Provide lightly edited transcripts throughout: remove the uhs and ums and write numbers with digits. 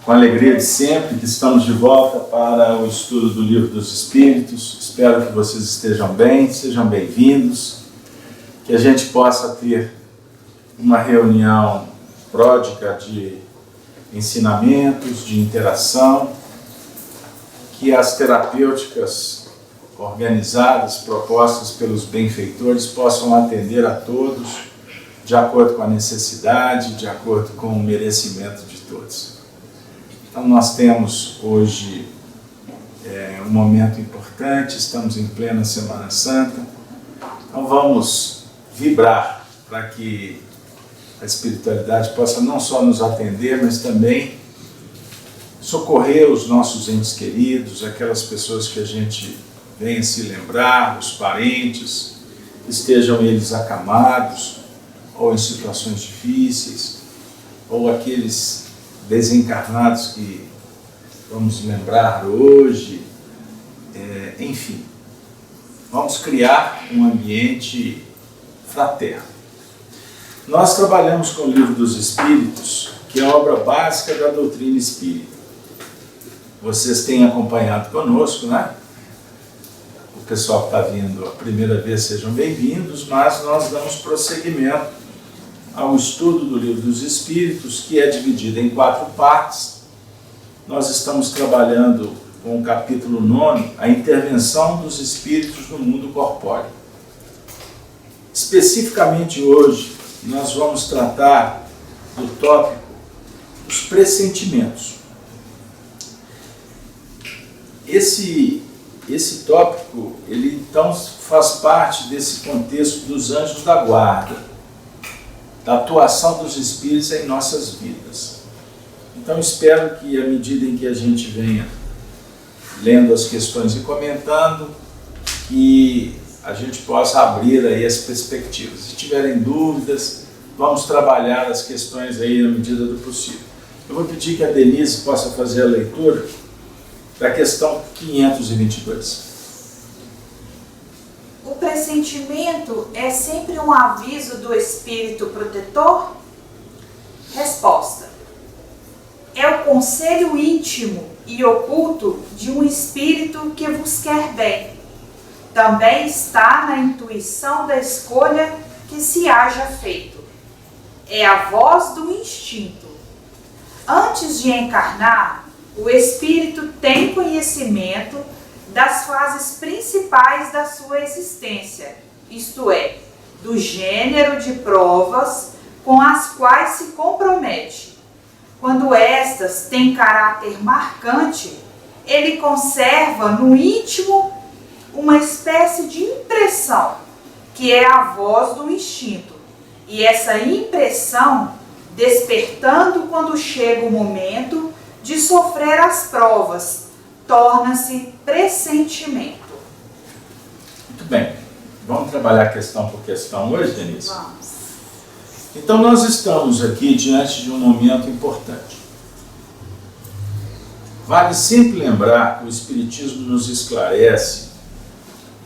com a alegria de sempre que estamos de volta para o estudo do Livro dos Espíritos. Espero que vocês estejam bem, sejam bem-vindos, que a gente possa ter uma reunião pródiga de ensinamentos, de interação, que as terapêuticas organizadas, propostas pelos benfeitores, possam atender a todos de acordo com a necessidade, de acordo com o merecimento de todos. Então nós temos hoje um momento importante, estamos em plena Semana Santa, então vamos vibrar para que a espiritualidade possa não só nos atender, mas também socorrer os nossos entes queridos, aquelas pessoas que a gente venha se lembrar, os parentes, estejam eles acamados, ou em situações difíceis, ou aqueles desencarnados que vamos lembrar hoje, enfim, vamos criar um ambiente fraterno. Nós trabalhamos com o Livro dos Espíritos, que é a obra básica da doutrina espírita. Vocês têm acompanhado conosco, né? O pessoal que está vindo a primeira vez, sejam bem-vindos, mas nós damos prosseguimento ao estudo do Livro dos Espíritos, que é dividido em 4 partes. Nós estamos trabalhando com o capítulo 9, a intervenção dos espíritos no mundo corpóreo. Especificamente hoje, nós vamos tratar do tópico dos pressentimentos. Esse tópico, ele então faz parte desse contexto dos anjos da guarda, da atuação dos espíritos em nossas vidas. Então espero que, à medida em que a gente venha lendo as questões e comentando, que a gente possa abrir aí as perspectivas. Se tiverem dúvidas, vamos trabalhar as questões aí na medida do possível. Eu vou pedir que a Denise possa fazer a leitura da questão 522. O pressentimento é sempre um aviso do espírito protetor? Resposta: é o conselho íntimo e oculto de um espírito que vos quer bem. Também está na intuição da escolha que se haja feito. É a voz do instinto. Antes de encarnar, o espírito tem conhecimento das fases principais da sua existência, isto é, do gênero de provas com as quais se compromete. Quando estas têm caráter marcante, ele conserva no íntimo uma espécie de impressão, que é a voz do instinto, e essa impressão, despertando quando chega o momento de sofrer as provas, torna-se pressentimento. Muito bem. Vamos trabalhar questão por questão hoje, Denise? Vamos. Então nós estamos aqui diante de um momento importante. Vale sempre lembrar que o Espiritismo nos esclarece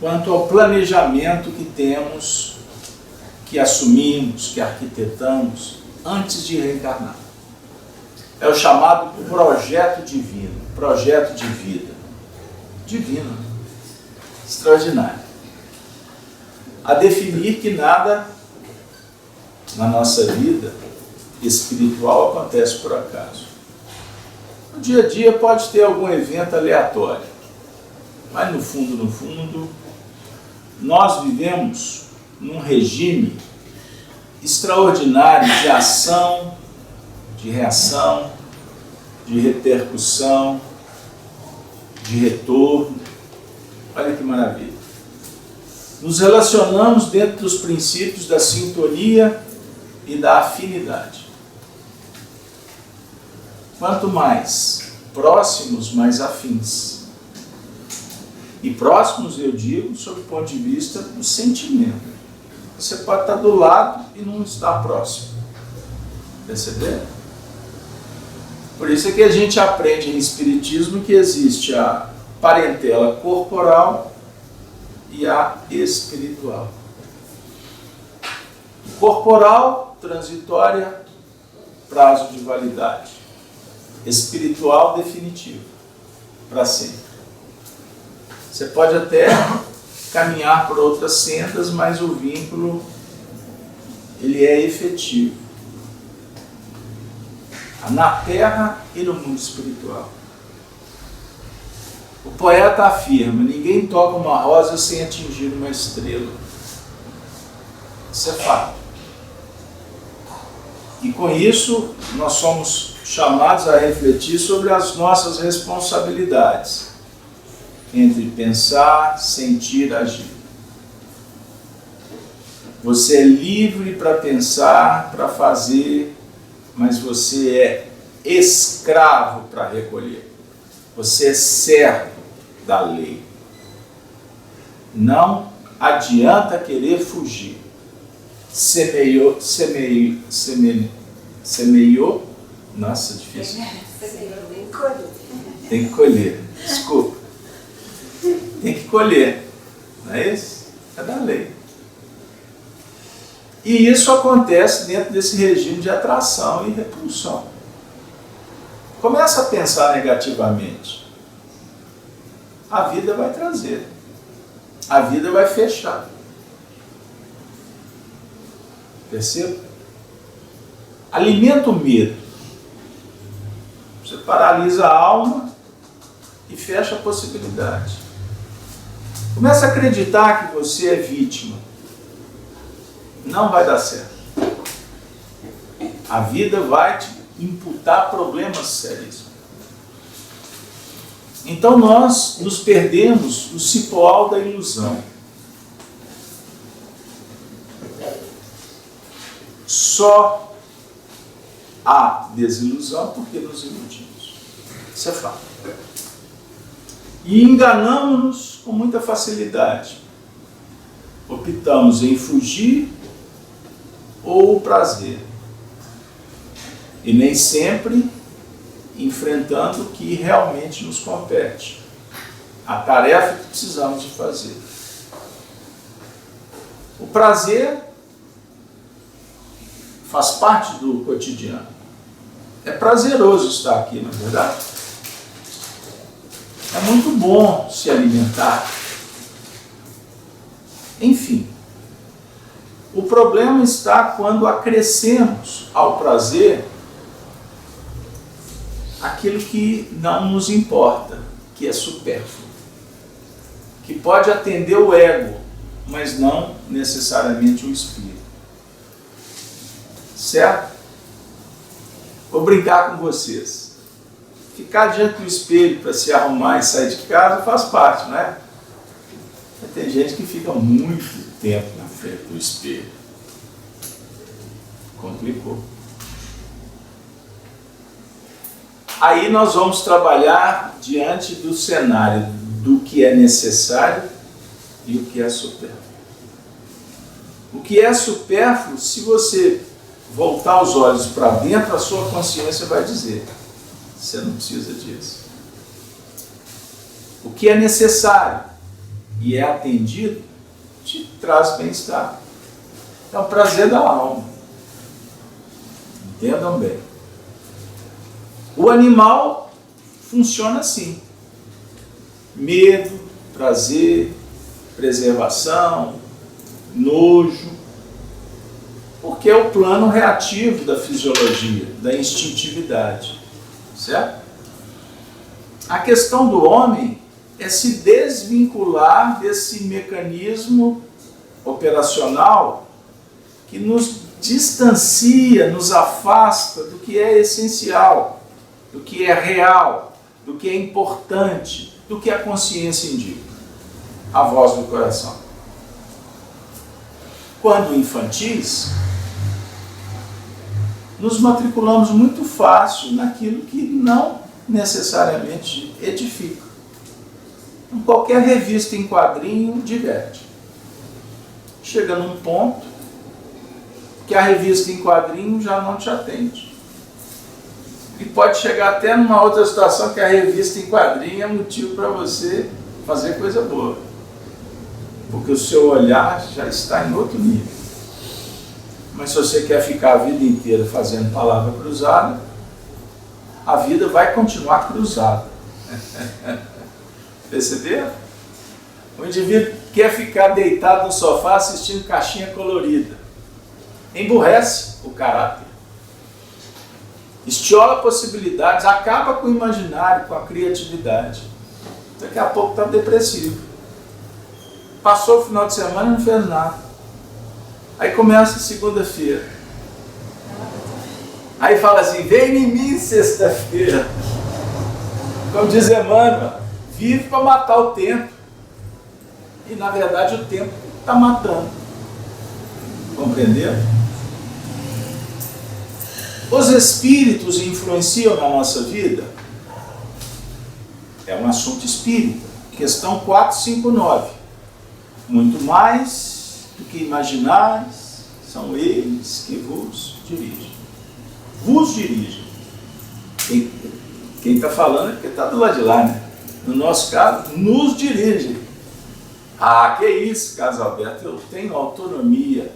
quanto ao planejamento que temos, que assumimos, que arquitetamos antes de reencarnar. É o chamado projeto divino, projeto de vida. Divino, extraordinário. A definir que nada na nossa vida espiritual acontece por acaso. No dia a dia pode ter algum evento aleatório, mas no fundo, nós vivemos num regime extraordinário de ação, de reação, de repercussão, de retorno. Olha que maravilha. Nos relacionamos dentro dos princípios da sintonia e da afinidade. Quanto mais próximos, mais afins. E próximos, eu digo, sob o ponto de vista do sentimento. Você pode estar do lado e não estar próximo. Perceberam? Por isso é que a gente aprende em Espiritismo que existe a parentela corporal e a espiritual. Corporal, transitória, prazo de validade. Espiritual definitivo, para sempre. Você pode até caminhar por outras sendas, mas o vínculo, ele é efetivo. Na terra e no mundo espiritual. O poeta afirma: ninguém toca uma rosa sem atingir uma estrela. Isso é fato. E com isso, nós somos chamados a refletir sobre as nossas responsabilidades entre pensar, sentir, agir. Você é livre para pensar, para fazer, mas você é escravo para recolher. Você é servo da lei. Não adianta querer fugir. Semeou, nossa, difícil. Tem que colher, desculpa. Tem que colher, não é isso? É da lei. E isso acontece dentro desse regime de atração e repulsão. Começa a pensar negativamente. A vida vai trazer. A vida vai fechar. Perceba? Alimenta o medo. Você paralisa a alma e fecha a possibilidade. Começa a acreditar que você é vítima. Não vai dar certo. A vida vai te imputar problemas sérios. Então nós nos perdemos no cipoal da ilusão. Só há desilusão porque nos iludimos. Isso é fato. E enganamos-nos com muita facilidade. Optamos em fugir ou o prazer. E nem sempre enfrentando o que realmente nos compete. A tarefa que precisamos de fazer. O prazer faz parte do cotidiano. É prazeroso estar aqui, não é verdade? É muito bom se alimentar. Enfim, o problema está quando acrescemos ao prazer aquilo que não nos importa, que é supérfluo, que pode atender o ego, mas não necessariamente o espírito. Certo? Vou brincar com vocês. Ficar diante do espelho para se arrumar e sair de casa faz parte, não é? Tem gente que fica muito tempo na frente do espelho. Complicou. Aí nós vamos trabalhar diante do cenário do que é necessário e o que é supérfluo. O que é supérfluo, se você voltar os olhos para dentro, a sua consciência vai dizer: você não precisa disso. O que é necessário e é atendido, te traz bem-estar. É o prazer da alma. Entendam bem. O animal funciona assim. Medo, prazer, preservação, nojo. Porque é o plano reativo da fisiologia, da instintividade. Certo? A questão do homem é se desvincular desse mecanismo operacional que nos distancia, nos afasta do que é essencial, do que é real, do que é importante, do que a consciência indica, a voz do coração. Quando infantis, nos matriculamos muito fácil naquilo que não necessariamente edifica. Qualquer revista em quadrinho diverte. Chega num ponto que a revista em quadrinho já não te atende. E pode chegar até numa outra situação que a revista em quadrinho é motivo para você fazer coisa boa. Porque o seu olhar já está em outro nível. Mas se você quer ficar a vida inteira fazendo palavra cruzada, a vida vai continuar cruzada. Perceberam? O indivíduo quer ficar deitado no sofá assistindo caixinha colorida. Emburrece o caráter. Estiola possibilidades, acaba com o imaginário, com a criatividade. Daqui a pouco está depressivo. Passou o final de semana e não fez nada. Aí começa segunda-feira. Aí fala assim, vem em mim sexta-feira. Como diz Emmanuel, vive para matar o tempo. E na verdade o tempo está matando. Compreendeu? Os espíritos influenciam na nossa vida? É um assunto espírita. Questão 459. Muito mais do que imaginais, são eles que vos dirigem. Vos dirigem. Quem está falando é porque está do lado de lá, né? No nosso caso, nos dirigem. Ah, que isso, Carlos Alberto, eu tenho autonomia.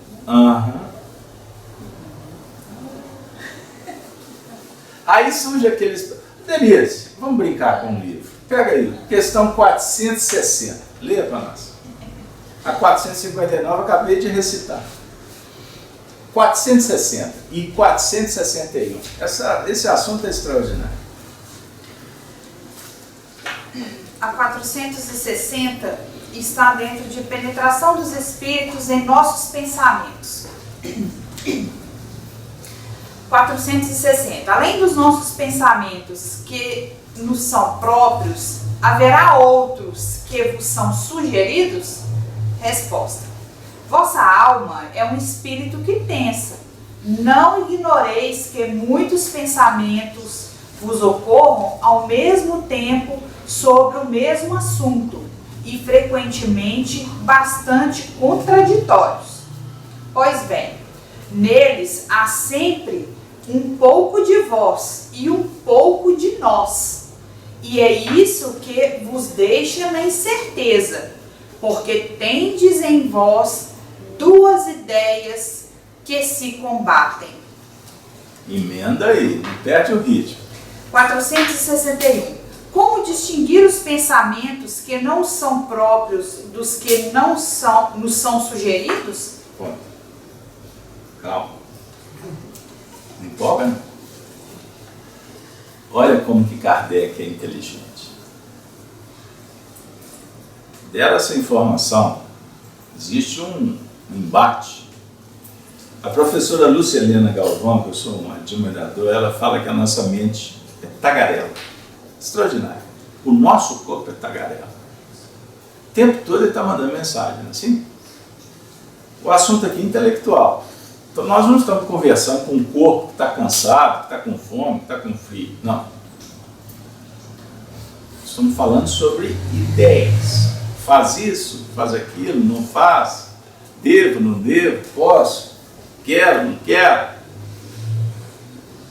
Aí surge aqueles... Denise, vamos brincar com um livro. Pega aí, questão 460. Leia para nós. A 459 eu acabei de recitar. 460 e 461. Esse assunto é extraordinário. A 460 está dentro de penetração dos espíritos em nossos pensamentos. 460. Além dos nossos pensamentos que nos são próprios, haverá outros que vos são sugeridos? Resposta. Vossa alma é um espírito que pensa. Não ignoreis que muitos pensamentos vos ocorram ao mesmo tempo sobre o mesmo assunto e frequentemente bastante contraditórios. Pois bem, neles há sempre um pouco de vós e um pouco de nós. E é isso que vos deixa na incerteza, porque tendes em vós duas ideias que se combatem. Emenda aí, não perde o ritmo. 461. Como distinguir os pensamentos que não são próprios dos que nos são sugeridos? Ponto. Calma. Não empolga, não? Olha como que Kardec é inteligente. Dela essa informação, existe um embate. A professora Lúcia Helena Galvão, que eu sou um admirador, ela fala que a nossa mente é tagarela. Extraordinário. O nosso corpo é tagarela. O tempo todo ele está mandando mensagem, não é assim? O assunto aqui é intelectual. Então nós não estamos conversando com um corpo que está cansado, que está com fome, que está com frio. Não. Estamos falando sobre ideias. Faz isso, faz aquilo, não faz. Devo, não devo, posso, quero, não quero.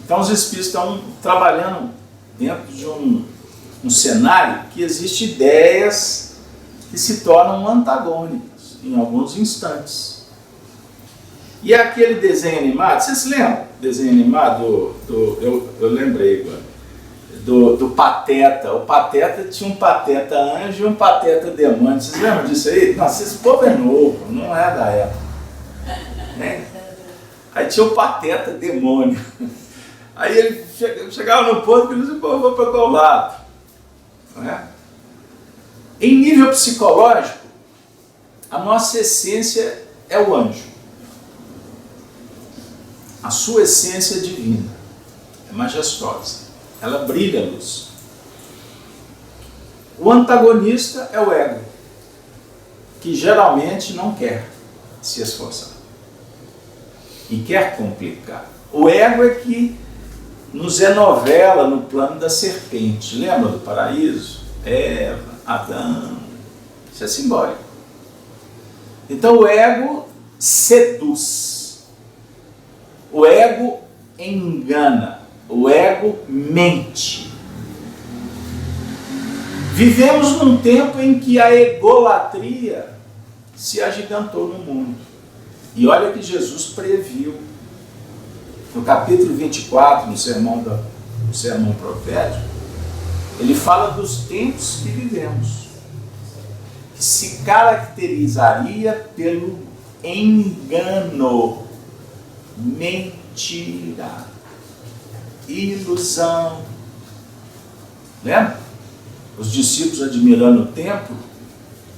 Então os espíritos estão trabalhando dentro de um cenário que existe ideias que se tornam antagônicas em alguns instantes. E aquele desenho animado, vocês se lembram? Desenho animado eu lembrei agora. Do Pateta. O Pateta tinha um Pateta anjo e um Pateta demônio. Vocês lembram disso aí? Nossa, esse povo é novo, não é da época. Né? Aí tinha o Pateta demônio. Aí ele chegava no ponto que ele dizia, pô, eu vou para qual lado? Não é? Em nível psicológico, a nossa essência é o anjo. A sua essência é divina, é majestosa. Ela brilha a luz. O antagonista é o ego, que geralmente não quer se esforçar e quer complicar. O ego é que nos enovela no plano da serpente. Lembra do paraíso? Eva, Adão. Isso é simbólico. Então o ego seduz. O ego engana. O ego mente. Vivemos num tempo em que a egolatria se agigantou no mundo. E olha que Jesus previu. No capítulo 24, no sermão profético, ele fala dos tempos que vivemos, que se caracterizaria pelo engano, mentira, ilusão. Lembra? Os discípulos admirando o templo,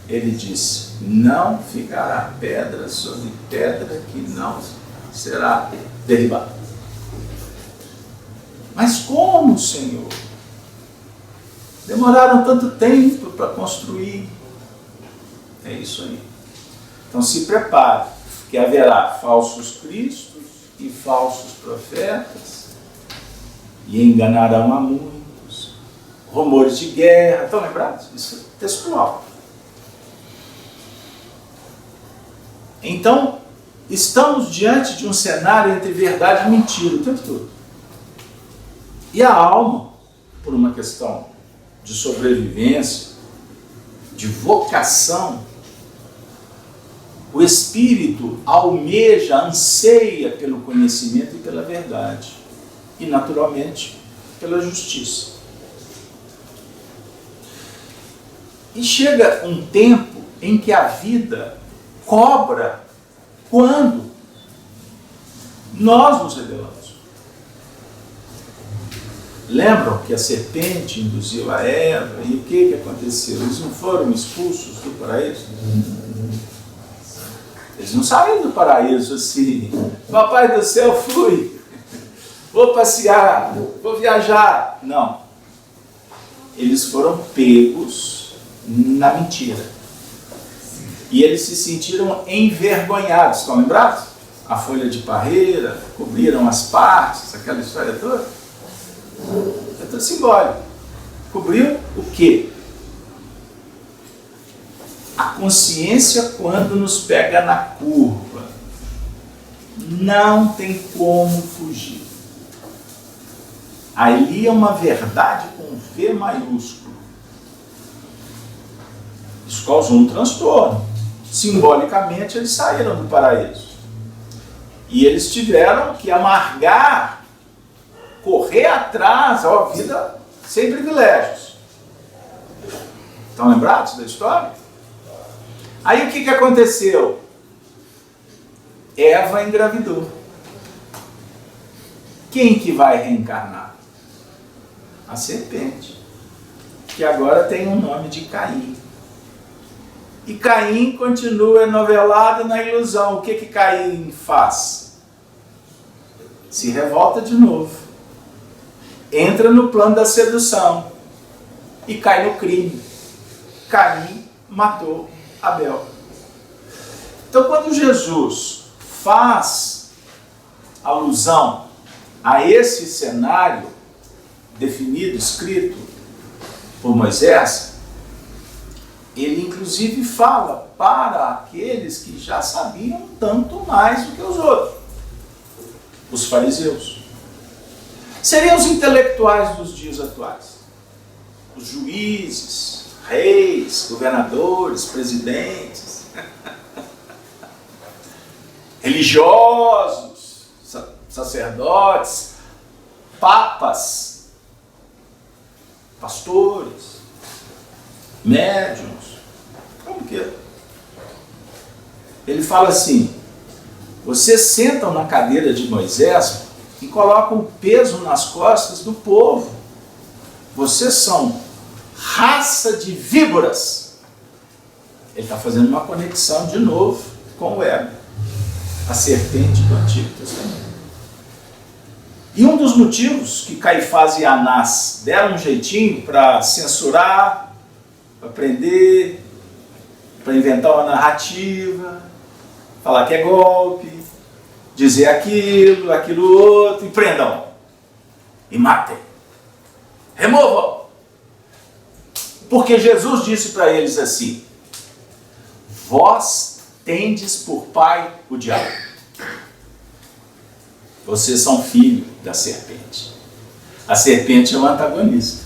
ele disse: não ficará pedra sobre pedra que não será derribada. Mas como, Senhor? Demoraram tanto tempo para construir. É isso aí. Então se prepare, que haverá falsos cristos e falsos profetas, e enganarão a muitos. Rumores de guerra, estão lembrados? Isso é textual. Então, estamos diante de um cenário entre verdade e mentira o tempo todo. E a alma, por uma questão de sobrevivência, de vocação, o espírito almeja, anseia pelo conhecimento e pela verdade. E, naturalmente, pela justiça. E chega um tempo em que a vida cobra quando nós nos rebelamos. Lembram que a serpente induziu a Eva e o que aconteceu? Eles não foram expulsos do paraíso? Eles não saíram do paraíso assim: papai do céu, fui, vou passear, vou viajar. Não. Eles foram pegos na mentira. E eles se sentiram envergonhados. Estão lembrados? A folha de parreira, cobriram as partes, aquela história toda. É tudo simbólico. Cobriu o quê? A consciência, quando nos pega na curva, não tem como fugir. Ali é uma verdade com V maiúsculo. Isso causou um transtorno. Simbolicamente, eles saíram do paraíso. E eles tiveram que amargar, correr atrás, ó, vida sem privilégios. Estão lembrados da história? Aí o que aconteceu? Eva engravidou. Quem que vai reencarnar? A serpente, que agora tem o nome de Caim. E Caim continua enovelado na ilusão. O que Caim faz? Se revolta de novo. Entra no plano da sedução. E cai no crime. Caim matou Abel. Então, quando Jesus faz alusão a esse cenário definido, escrito por Moisés, ele inclusive fala para aqueles que já sabiam tanto mais do que os outros, os fariseus. Seriam os intelectuais dos dias atuais, os juízes, reis, governadores, presidentes, religiosos, sacerdotes, papas, pastores, médiuns. Como que é? Ele fala assim: vocês sentam na cadeira de Moisés e colocam o peso nas costas do povo. Vocês são raça de víboras. Ele está fazendo uma conexão de novo com o ego, a serpente do Antigo Testamento. E um dos motivos que Caifás e Anás deram um jeitinho para censurar, para prender, para inventar uma narrativa, falar que é golpe, dizer aquilo outro, e prendam, e matem, removam. Porque Jesus disse para eles assim: vós tendes por pai o diabo. Vocês são filho da serpente. A serpente é o antagonista.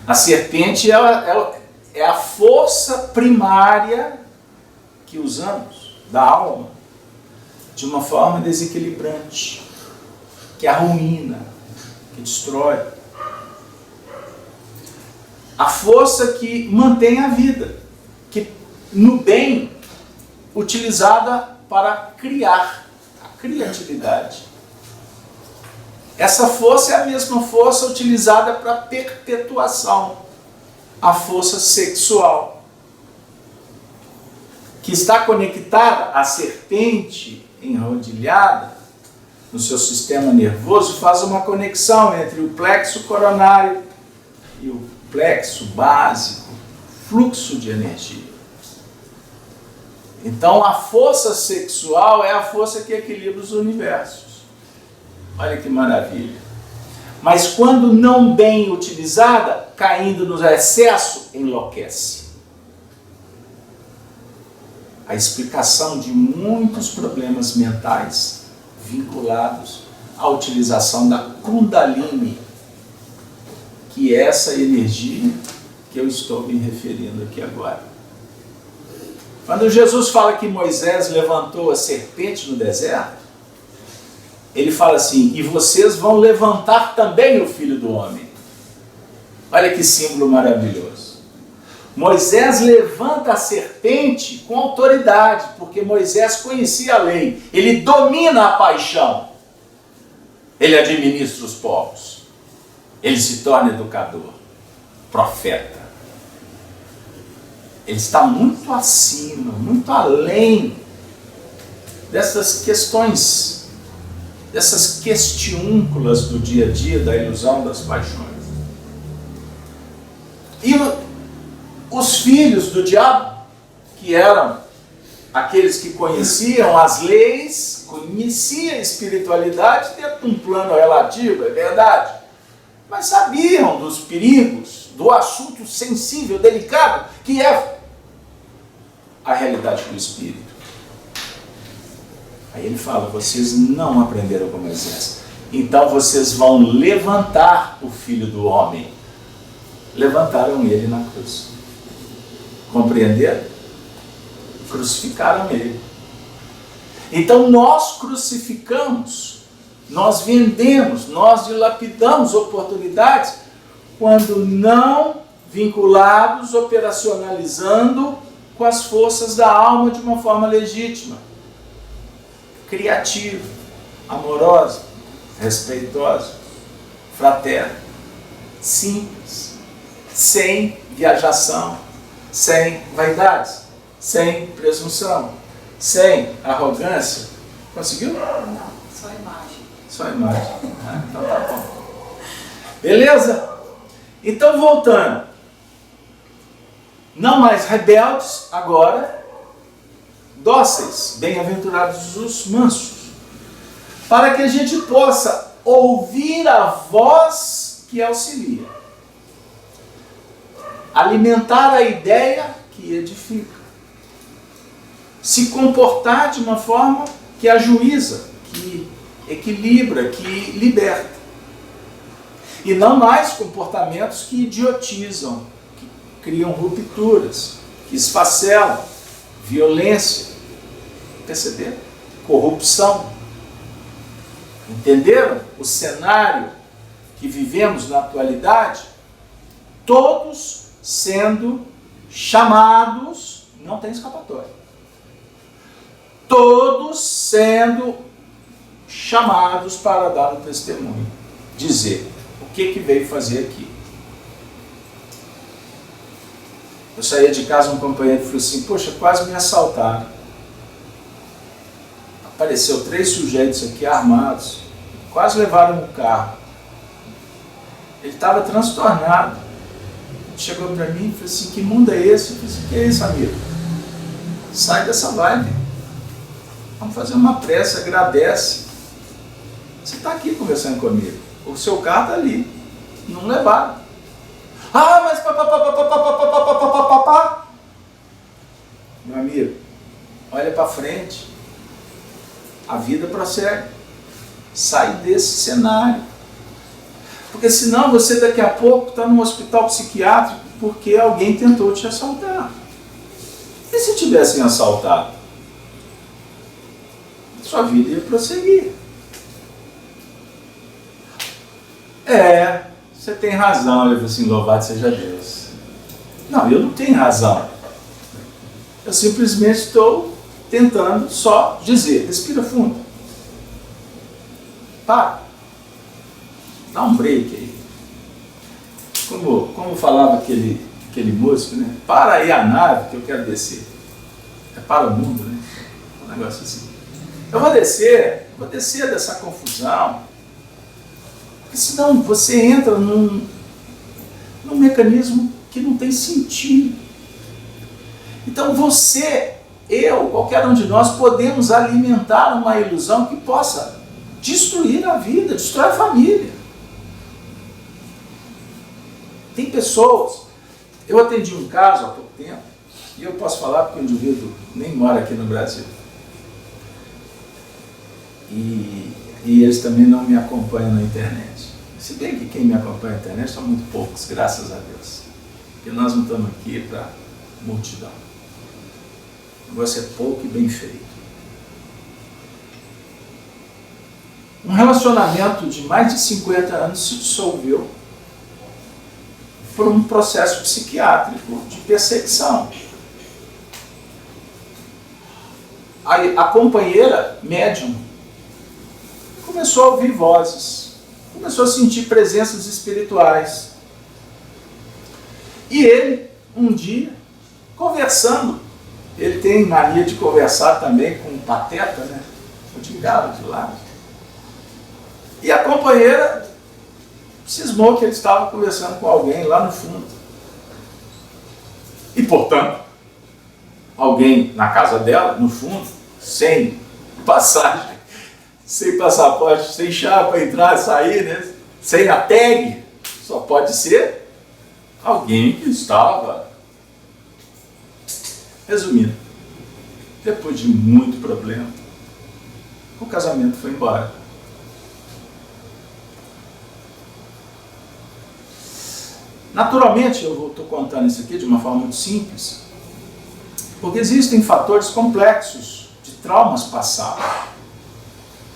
A serpente é a força primária que usamos da alma de uma forma desequilibrante, que arruína, que destrói. A força que mantém a vida, que no bem utilizada para criar, a criatividade. Essa força é a mesma força utilizada para perpetuação, a força sexual, que está conectada à serpente enrodilhada no seu sistema nervoso, faz uma conexão entre o plexo coronário e o plexo básico, fluxo de energia. Então a força sexual é a força que equilibra os universos. Olha que maravilha. Mas quando não bem utilizada, caindo no excesso, enlouquece. A explicação de muitos problemas mentais vinculados à utilização da Kundalini, que é essa energia que eu estou me referindo aqui agora. Quando Jesus fala que Moisés levantou a serpente no deserto, ele fala assim: e vocês vão levantar também o Filho do Homem. Olha que símbolo maravilhoso. Moisés levanta a serpente com autoridade, porque Moisés conhecia a lei. Ele domina a paixão. Ele administra os povos. Ele se torna educador, profeta. Ele está muito acima, muito além dessas questões, dessas questiúnculas do dia a dia, da ilusão das paixões. E os filhos do diabo, que eram aqueles que conheciam as leis, conheciam a espiritualidade dentro de um plano relativo, é verdade, mas sabiam dos perigos, do assunto sensível, delicado, que é a realidade do espírito. Aí ele fala: vocês não aprenderam com Moisés, então vocês vão levantar o Filho do Homem. Levantaram ele na cruz. Compreenderam? Crucificaram ele. Então nós crucificamos, nós vendemos, nós dilapidamos oportunidades quando não vinculados, operacionalizando com as forças da alma de uma forma legítima, criativa, amorosa, respeitosa, fraterna, simples, sem viajação, sem vaidades, sem presunção, sem arrogância. Conseguiu? Não, só imagem. Só imagem. Então tá bom. Beleza? Então voltando. Não mais rebeldes, agora dóceis, bem-aventurados os mansos, para que a gente possa ouvir a voz que auxilia, alimentar a ideia que edifica, se comportar de uma forma que ajuiza, que equilibra, que liberta, e não mais comportamentos que idiotizam, que criam rupturas, que esfacelam, violência, perceberam? Corrupção. Entenderam o cenário que vivemos na atualidade? Todos sendo chamados, não tem escapatória, todos sendo chamados para dar o testemunho, dizer o que veio fazer aqui. Eu saía de casa, um companheiro falou assim: poxa, quase me assaltaram. Apareceu 3 sujeitos aqui armados, quase levaram no carro. Ele estava transtornado. Chegou para mim e falou assim: que mundo é esse? Eu falei assim: que é isso, amigo? Sai dessa vibe. Vamos fazer uma prece, agradece. Você está aqui conversando comigo. O seu carro está ali. Não levaram. Ah, mas papapá. Meu amigo, olha para frente. A vida prossegue. Sai desse cenário. Porque senão você daqui a pouco está num hospital psiquiátrico porque alguém tentou te assaltar. E se tivessem assaltado? sua vida ia prosseguir. Você tem razão. Eu falei assim, louvado seja Deus. Não, eu não tenho razão. Eu simplesmente estou tentando só dizer, respira fundo. Para. Dá um break aí. Como falava aquele músico, né? Para aí a nave que eu quero descer. É para o mundo, né? Um negócio assim. Eu vou descer dessa confusão. Porque senão você entra num mecanismo que não tem sentido. Então eu, qualquer um de nós, podemos alimentar uma ilusão que possa destruir a vida, destruir a família. Tem pessoas, eu atendi um caso há pouco tempo, e eu posso falar porque o indivíduo nem mora aqui no Brasil. E eles também não me acompanham na internet. Se bem que quem me acompanha na internet são muito poucos, graças a Deus. Porque nós não estamos aqui para multidão. O negócio é pouco e bem feito. Um relacionamento de mais de 50 anos se dissolveu por um processo psiquiátrico de perseguição. A companheira médium começou a ouvir vozes, começou a sentir presenças espirituais. E ele, um dia, conversando, ele tem mania de conversar também com um pateta, né? O de galo de lado. E a companheira cismou que ele estava conversando com alguém lá no fundo. E, portanto, alguém na casa dela, no fundo, sem passagem, sem passaporte, sem chave para entrar e sair, né? Sem a tag, só pode ser alguém que estava. Resumindo, depois de muito problema, o casamento foi embora. Naturalmente, eu estou contando isso aqui de uma forma muito simples, porque existem fatores complexos de traumas passados.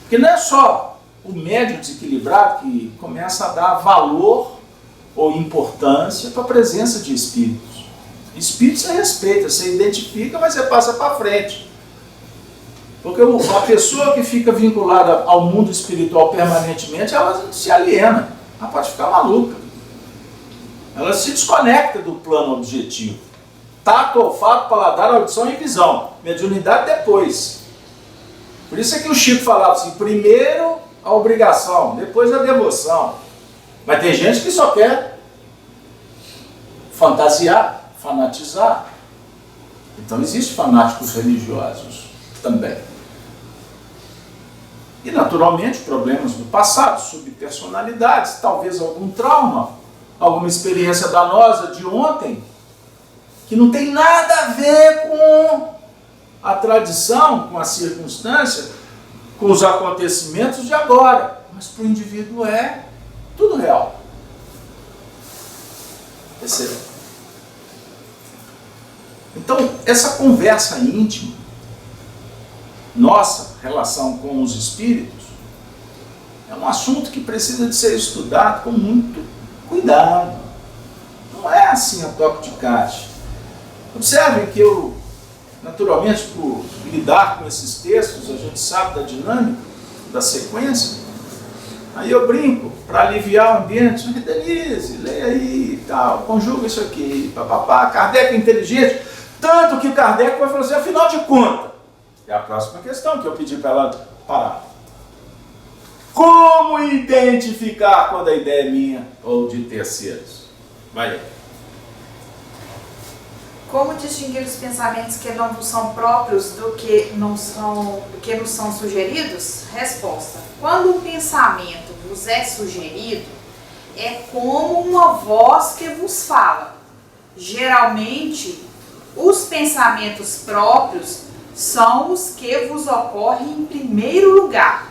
Porque não é só o médium desequilibrado que começa a dar valor ou importância para a presença de espíritos. Espírito você respeita, você identifica, mas você passa para frente. Porque a pessoa que fica vinculada ao mundo espiritual permanentemente, ela se aliena, ela pode ficar maluca. Ela se desconecta do plano objetivo. Tato, olfato, paladar, audição e visão. Mediunidade depois. Por isso é que o Chico falava assim, primeiro a obrigação, depois a devoção. Mas tem gente que só quer fantasiar, fanatizar. Então existem fanáticos religiosos também. E naturalmente problemas do passado, subpersonalidades, talvez algum trauma, alguma experiência danosa de ontem, que não tem nada a ver com a tradição, com a circunstância, com os acontecimentos de agora. Mas para o indivíduo é tudo real. Perceba. Então, essa conversa íntima, nossa relação com os espíritos, é um assunto que precisa de ser estudado com muito cuidado. Não é assim a toque de caixa. Observem que eu, naturalmente, por lidar com esses textos, a gente sabe da dinâmica, da sequência. Aí eu brinco, para aliviar o ambiente, Denise, leia aí e tal, conjuga isso aqui, papapá. Kardec é inteligente, tanto que o Kardec vai falar assim, afinal de contas, é a próxima questão que eu pedi para ela parar. Como identificar quando a ideia é minha ou de terceiros? Vai aí. Como distinguir os pensamentos que não vos são próprios do que nos são sugeridos? Resposta. Quando um pensamento vos é sugerido, é como uma voz que vos fala. Geralmente, os pensamentos próprios são os que vos ocorrem em primeiro lugar.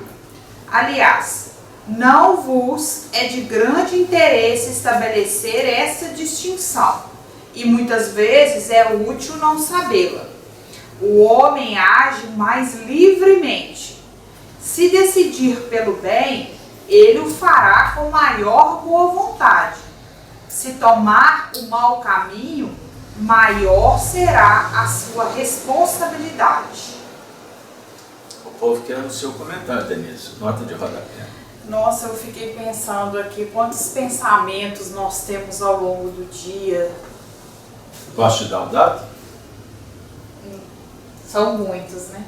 Aliás, não vos é de grande interesse estabelecer essa distinção, e muitas vezes é útil não sabê-la. O homem age mais livremente Se decidir pelo bem, ele o fará com maior boa vontade. Se tomar o mau caminho, maior será a sua responsabilidade. O povo quer o seu comentário, Denise. Nota de rodapé. Nossa, eu fiquei pensando aqui, quantos pensamentos nós temos ao longo do dia. Posso te dar um dado? São muitos, né?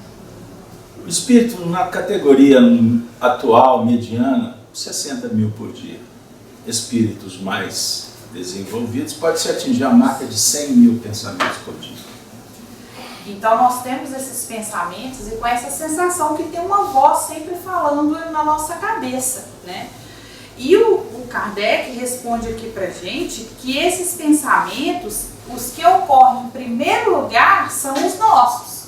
O espírito, na categoria atual, mediana, 60 mil por dia. Espíritos mais desenvolvidos pode-se atingir a marca de 100 mil pensamentos por dia. Então nós temos esses pensamentos e com essa sensação que tem uma voz sempre falando na nossa cabeça, né? E o Kardec responde aqui pra gente que esses pensamentos, os que ocorrem em primeiro lugar, são os nossos.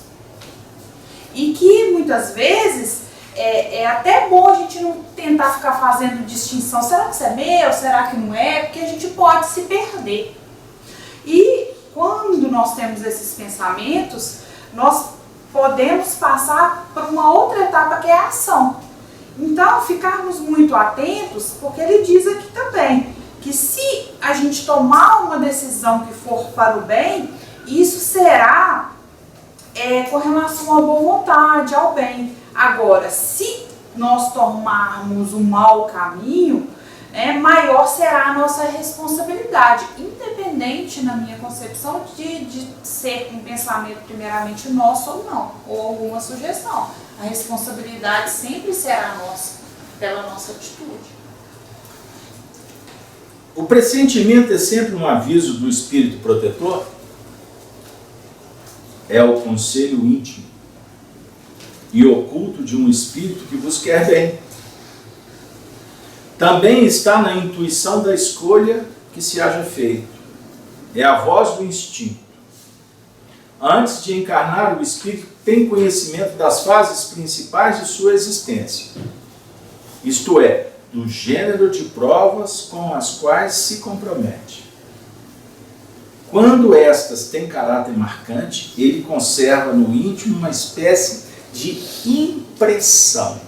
E que muitas vezes é até bom a gente não tentar ficar fazendo distinção, será que isso é meu, será que não é? Porque a gente pode se perder. E quando nós temos esses pensamentos, nós podemos passar por uma outra etapa que é a ação. Então, ficarmos muito atentos, porque ele diz aqui também, que se a gente tomar uma decisão que for para o bem, isso será com relação à boa vontade, ao bem. Agora, se nós tomarmos um mau caminho, maior será a nossa responsabilidade, independente, na minha concepção, de ser um pensamento primeiramente nosso ou não, ou alguma sugestão. A responsabilidade sempre será nossa, pela nossa atitude. O pressentimento é sempre um aviso do espírito protetor? É o conselho íntimo e oculto de um espírito que vos quer bem. Também está na intuição da escolha que se haja feito. É a voz do instinto. Antes de encarnar, o espírito tem conhecimento das fases principais de sua existência. Isto é, do gênero de provas com as quais se compromete. Quando estas têm caráter marcante, ele conserva no íntimo uma espécie de impressão,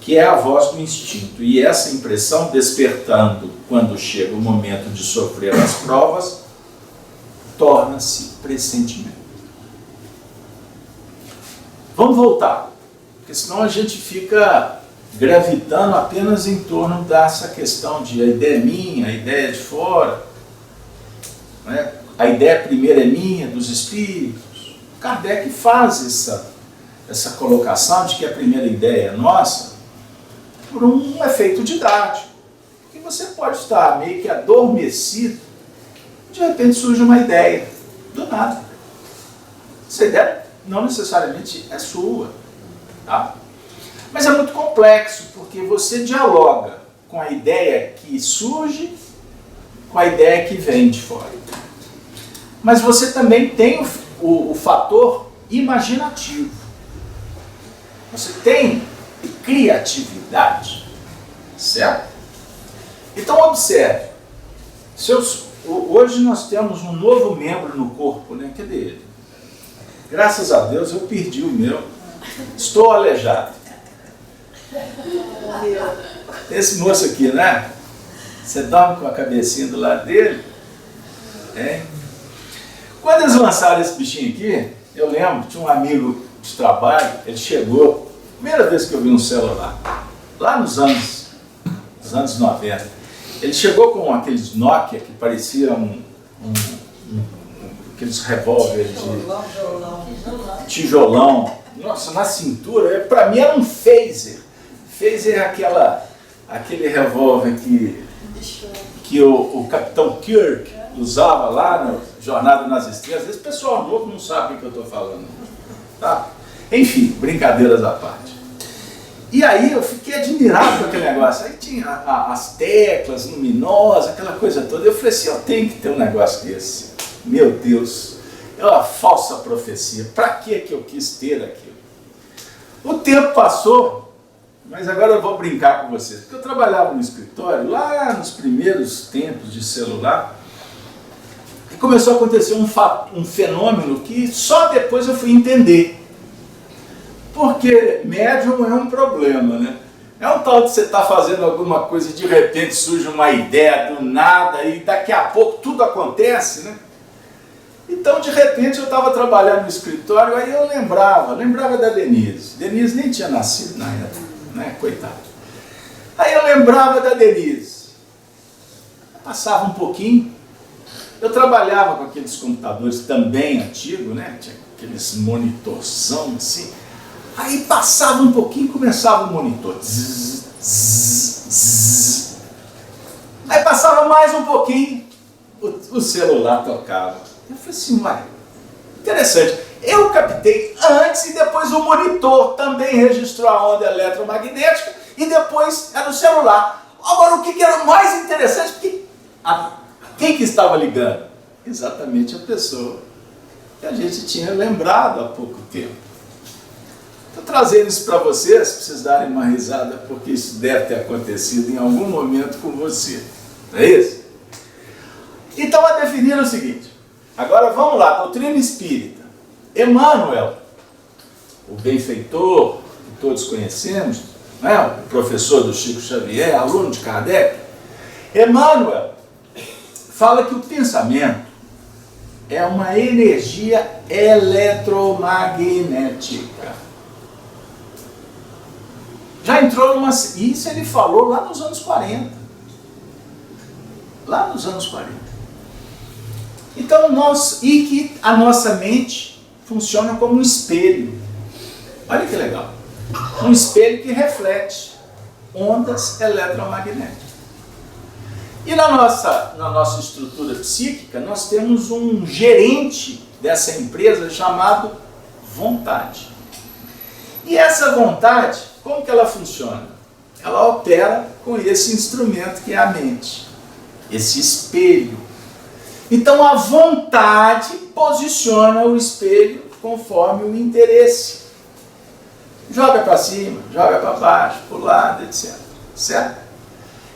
que é a voz do instinto. E essa impressão, despertando quando chega o momento de sofrer as provas, torna-se pressentimento. Vamos voltar, porque senão a gente fica gravitando apenas em torno dessa questão de a ideia é minha, a ideia é de fora, né? A ideia primeira é minha, dos espíritos. Kardec faz essa colocação de que a primeira ideia é nossa por um efeito didático. Que você pode estar meio que adormecido, de repente surge uma ideia, do nada. Essa ideia não necessariamente é sua, tá? Mas é muito complexo, porque você dialoga com a ideia que surge, com a ideia que vem de fora. Mas você também tem o fator imaginativo. Você tem criatividade, certo? Então observe, hoje nós temos um novo membro no corpo, né? Cadê ele? Graças a Deus eu perdi o meu, estou aleijado. Esse moço aqui, né? Você dorme com a cabecinha do lado dele? Quando eles lançaram esse bichinho aqui, eu lembro, tinha um amigo de trabalho, ele chegou, primeira vez que eu vi um celular, lá nos anos 90, ele chegou com aqueles Nokia que pareciam aqueles revólveres de tijolão, nossa, na cintura, para mim era um phaser. Phaser é aquele revólver que o Capitão Kirk usava lá no Jornada nas Estrelas. Esse pessoal novo não sabe o que eu estou falando, tá? Enfim, brincadeiras à parte. E aí eu fiquei admirado com aquele negócio. Aí tinha as teclas luminosas, aquela coisa toda. Eu falei assim, eu tenho que ter um negócio desse. Meu Deus, é uma falsa profecia. Para que eu quis ter aquilo? O tempo passou, mas agora eu vou brincar com vocês. Porque eu trabalhava no escritório, lá nos primeiros tempos de celular, e começou a acontecer um fenômeno que só depois eu fui entender. Porque médium é um problema, né? É um tal de você estar fazendo alguma coisa e de repente surge uma ideia do nada e daqui a pouco tudo acontece, né? Então, de repente, eu estava trabalhando no escritório, aí eu lembrava da Denise. Denise nem tinha nascido na época, né? Coitado. Aí eu lembrava da Denise. Passava um pouquinho. Eu trabalhava com aqueles computadores também antigos, né? Tinha aqueles monitorzão assim. Aí passava um pouquinho e começava o monitor. Zzz, zzz, zzz. Aí passava mais um pouquinho, o celular tocava. Eu falei assim, uai, interessante. Eu captei antes e depois o monitor também registrou a onda eletromagnética e depois era o celular. Agora, o que era mais interessante, porque quem que estava ligando? Exatamente a pessoa que a gente tinha lembrado há pouco tempo. Estou trazendo isso para vocês darem uma risada, porque isso deve ter acontecido em algum momento com você. Não é isso? Então, a definir o seguinte. Agora vamos lá, doutrina espírita. Emmanuel, o benfeitor que todos conhecemos, né? O professor do Chico Xavier, aluno de Kardec, Emmanuel fala que o pensamento é uma energia eletromagnética. Já entrou numa... Isso ele falou lá nos anos 40. Lá nos anos 40. Então, e que a nossa mente funciona como um espelho. Olha que legal. Um espelho que reflete ondas eletromagnéticas. E na nossa estrutura psíquica, nós temos um gerente dessa empresa chamado vontade. E essa vontade, como que ela funciona? Ela opera com esse instrumento que é a mente, esse espelho. Então a vontade posiciona o espelho conforme o interesse. Joga para cima, joga para baixo, para o lado, etc. Certo?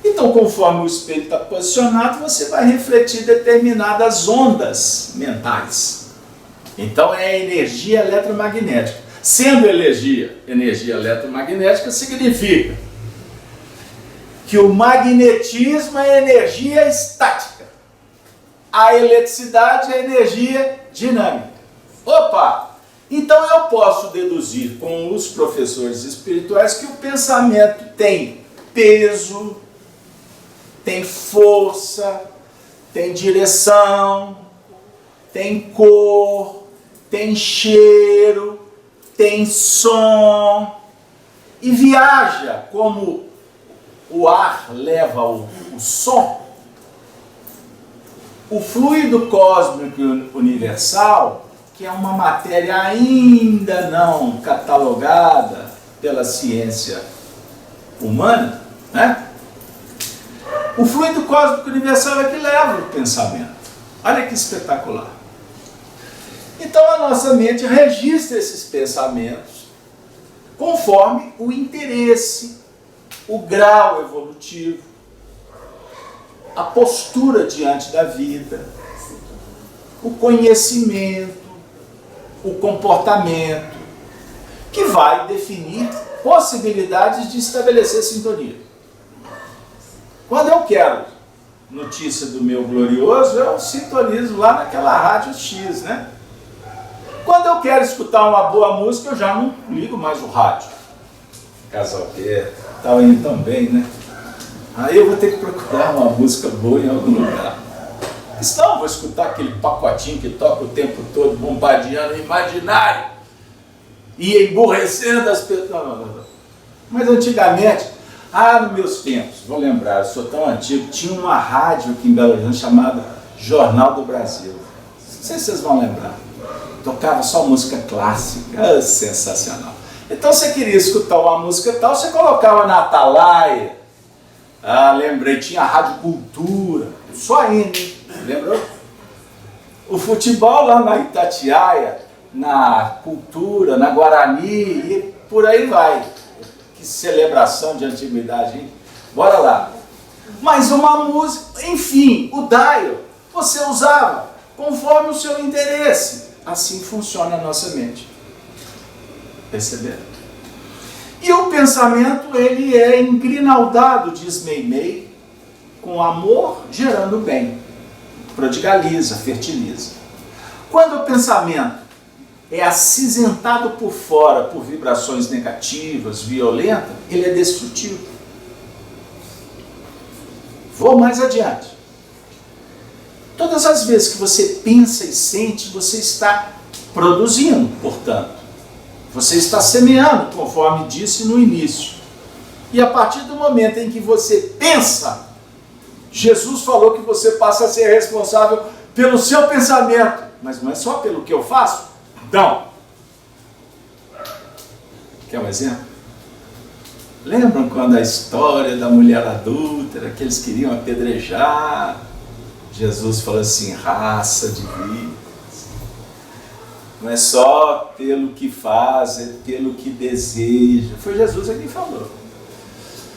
Então, conforme o espelho está posicionado, você vai refletir determinadas ondas mentais. Então é a energia eletromagnética. Sendo energia eletromagnética, significa que o magnetismo é energia estática. A eletricidade é energia dinâmica. Opa! Então eu posso deduzir com os professores espirituais que o pensamento tem peso, tem força, tem direção, tem cor, tem cheiro, tem som e viaja como o ar leva o som. O fluido cósmico universal, que é uma matéria ainda não catalogada pela ciência humana, né? O fluido cósmico universal é que leva o pensamento. Olha que espetacular. Então a nossa mente registra esses pensamentos conforme o interesse, o grau evolutivo, a postura diante da vida, o conhecimento, o comportamento, que vai definir possibilidades de estabelecer sintonia. Quando eu quero notícia do meu glorioso, eu sintonizo lá naquela rádio X, né? Quando eu quero escutar uma boa música, eu já não ligo mais o rádio. Casal Pierre, estava indo tão bem, né? Aí eu vou ter que procurar uma música boa em algum lugar. Senão eu vou escutar aquele pacotinho que toca o tempo todo, bombardeando o imaginário e emburrecendo as pessoas. Não. Mas antigamente, nos meus tempos, vou lembrar, eu sou tão antigo, tinha uma rádio aqui em Belo Horizonte chamada Jornal do Brasil. Não sei se vocês vão lembrar. Tocava só música clássica, sensacional. Então você queria escutar uma música tal, você colocava na atalaia. Lembrei, tinha a Rádio Cultura, só ainda, lembrou? O futebol lá na Itatiaia, na Cultura, na Guarani e por aí vai. Que celebração de antiguidade, hein? Bora lá. Mas uma música, enfim, o dial, você usava conforme o seu interesse. Assim funciona a nossa mente. Perceberam? E o pensamento, ele é engrinaldado, diz Meimei, com amor gerando bem. Prodigaliza, fertiliza. Quando o pensamento é acinzentado por fora por vibrações negativas, violentas, ele é destrutivo. Vou mais adiante. Todas as vezes que você pensa e sente, você está produzindo, portanto. Você está semeando, conforme disse no início. E a partir do momento em que você pensa, Jesus falou que você passa a ser responsável pelo seu pensamento. Mas não é só pelo que eu faço? Não. Quer um exemplo? Lembram quando a história da mulher adúltera, que eles queriam apedrejar? Jesus falou assim, raça de víboras. Não é só pelo que faz, é pelo que deseja. Foi Jesus quem falou.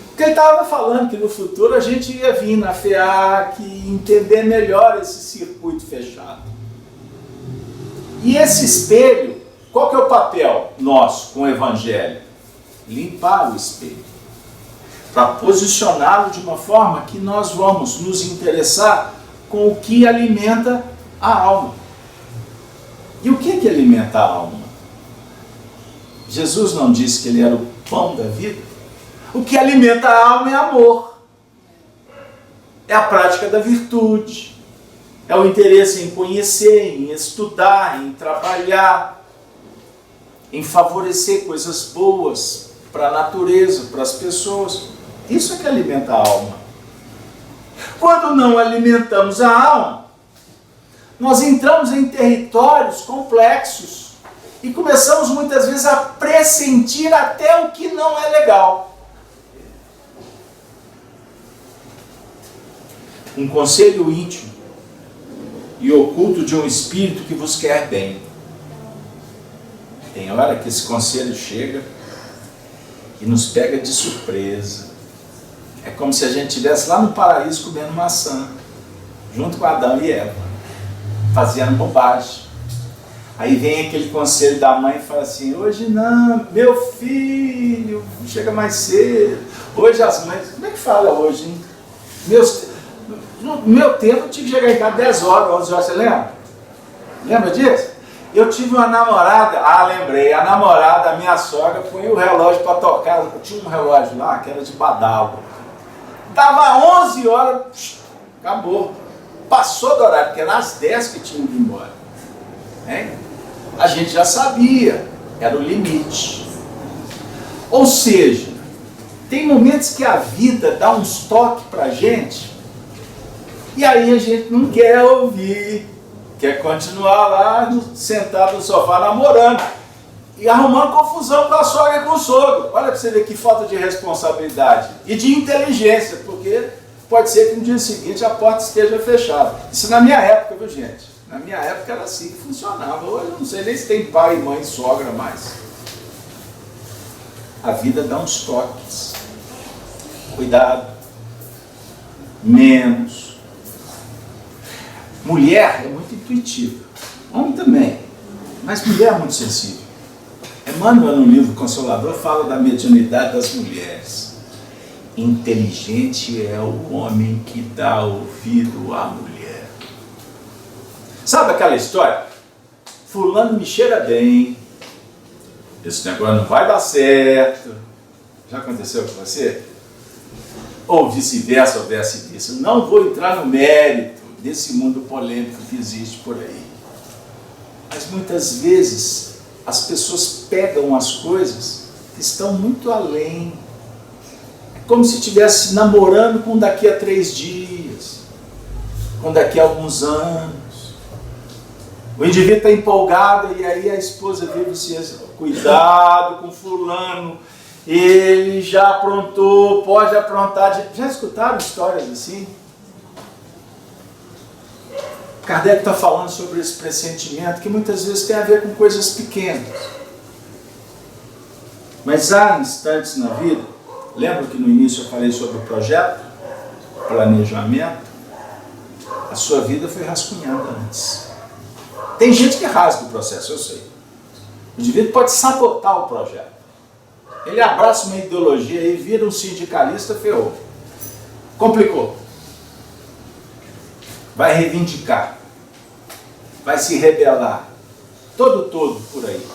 Porque ele estava falando que no futuro a gente ia vir na FEAC e entender melhor esse circuito fechado. E esse espelho, qual que é o papel nosso com o Evangelho? Limpar o espelho. Para posicioná-lo de uma forma que nós vamos nos interessar com o que alimenta a alma. E o que alimenta a alma? Jesus não disse que ele era o pão da vida? O que alimenta a alma é amor. É a prática da virtude. É o interesse em conhecer, em estudar, em trabalhar, em favorecer coisas boas para a natureza, para as pessoas. Isso é que alimenta a alma. Quando não alimentamos a alma, nós entramos em territórios complexos e começamos muitas vezes a pressentir até o que não é legal. Um conselho íntimo e oculto de um espírito que vos quer bem. Tem hora que esse conselho chega e nos pega de surpresa. É como se a gente estivesse lá no paraíso comendo maçã, junto com Adão e Eva, fazendo bobagem. Aí vem aquele conselho da mãe e fala assim, hoje não, meu filho, chega mais cedo. Hoje as mães, como é que fala hoje, hein? No meu tempo eu tinha que chegar em casa 10 horas, 11 horas, você lembra? Lembra disso? Eu tive uma namorada, lembrei, a namorada, a minha sogra, punha o relógio para tocar, tinha um relógio lá que era de badalo. Dava 11 horas, acabou. Passou do horário, porque era às 10 que tinha que ir embora. Hein? A gente já sabia, era o limite. Ou seja, tem momentos que a vida dá uns toques pra gente, e aí a gente não quer ouvir, quer continuar lá, sentado no sofá, namorando, e arrumando confusão com a sogra e com o sogro. Olha para você ver que falta de responsabilidade e de inteligência, porque pode ser que no dia seguinte a porta esteja fechada. Isso na minha época, viu gente? Na minha época era assim que funcionava. Hoje eu não sei nem se tem pai, mãe, sogra mais. A vida dá uns toques. Cuidado. Menos. Mulher é muito intuitiva. Homem também. Mas mulher é muito sensível. Emmanuel, no livro Consolador, fala da mediunidade das mulheres. Inteligente é o homem que dá ouvido à mulher. Sabe aquela história? Fulano me cheira bem, esse negócio não vai dar certo. Já aconteceu com você? Ou vice-versa, ou vice-versa. Não vou entrar no mérito desse mundo polêmico que existe por aí. Mas muitas vezes as pessoas pegam as coisas que estão muito além. É como se estivesse namorando com daqui a 3 dias, com daqui a alguns anos. O indivíduo está empolgado e aí a esposa vira assim, cuidado com fulano, ele já aprontou, pode aprontar. Já escutaram histórias assim? Kardec está falando sobre esse pressentimento que muitas vezes tem a ver com coisas pequenas. Mas há instantes na vida, lembra que no início eu falei sobre o projeto, planejamento? A sua vida foi rascunhada antes. Tem gente que rasga o processo, eu sei. O indivíduo pode sabotar o projeto. Ele abraça uma ideologia e vira um sindicalista, ferrou. Complicou. Vai reivindicar. Vai se rebelar. Todo por aí.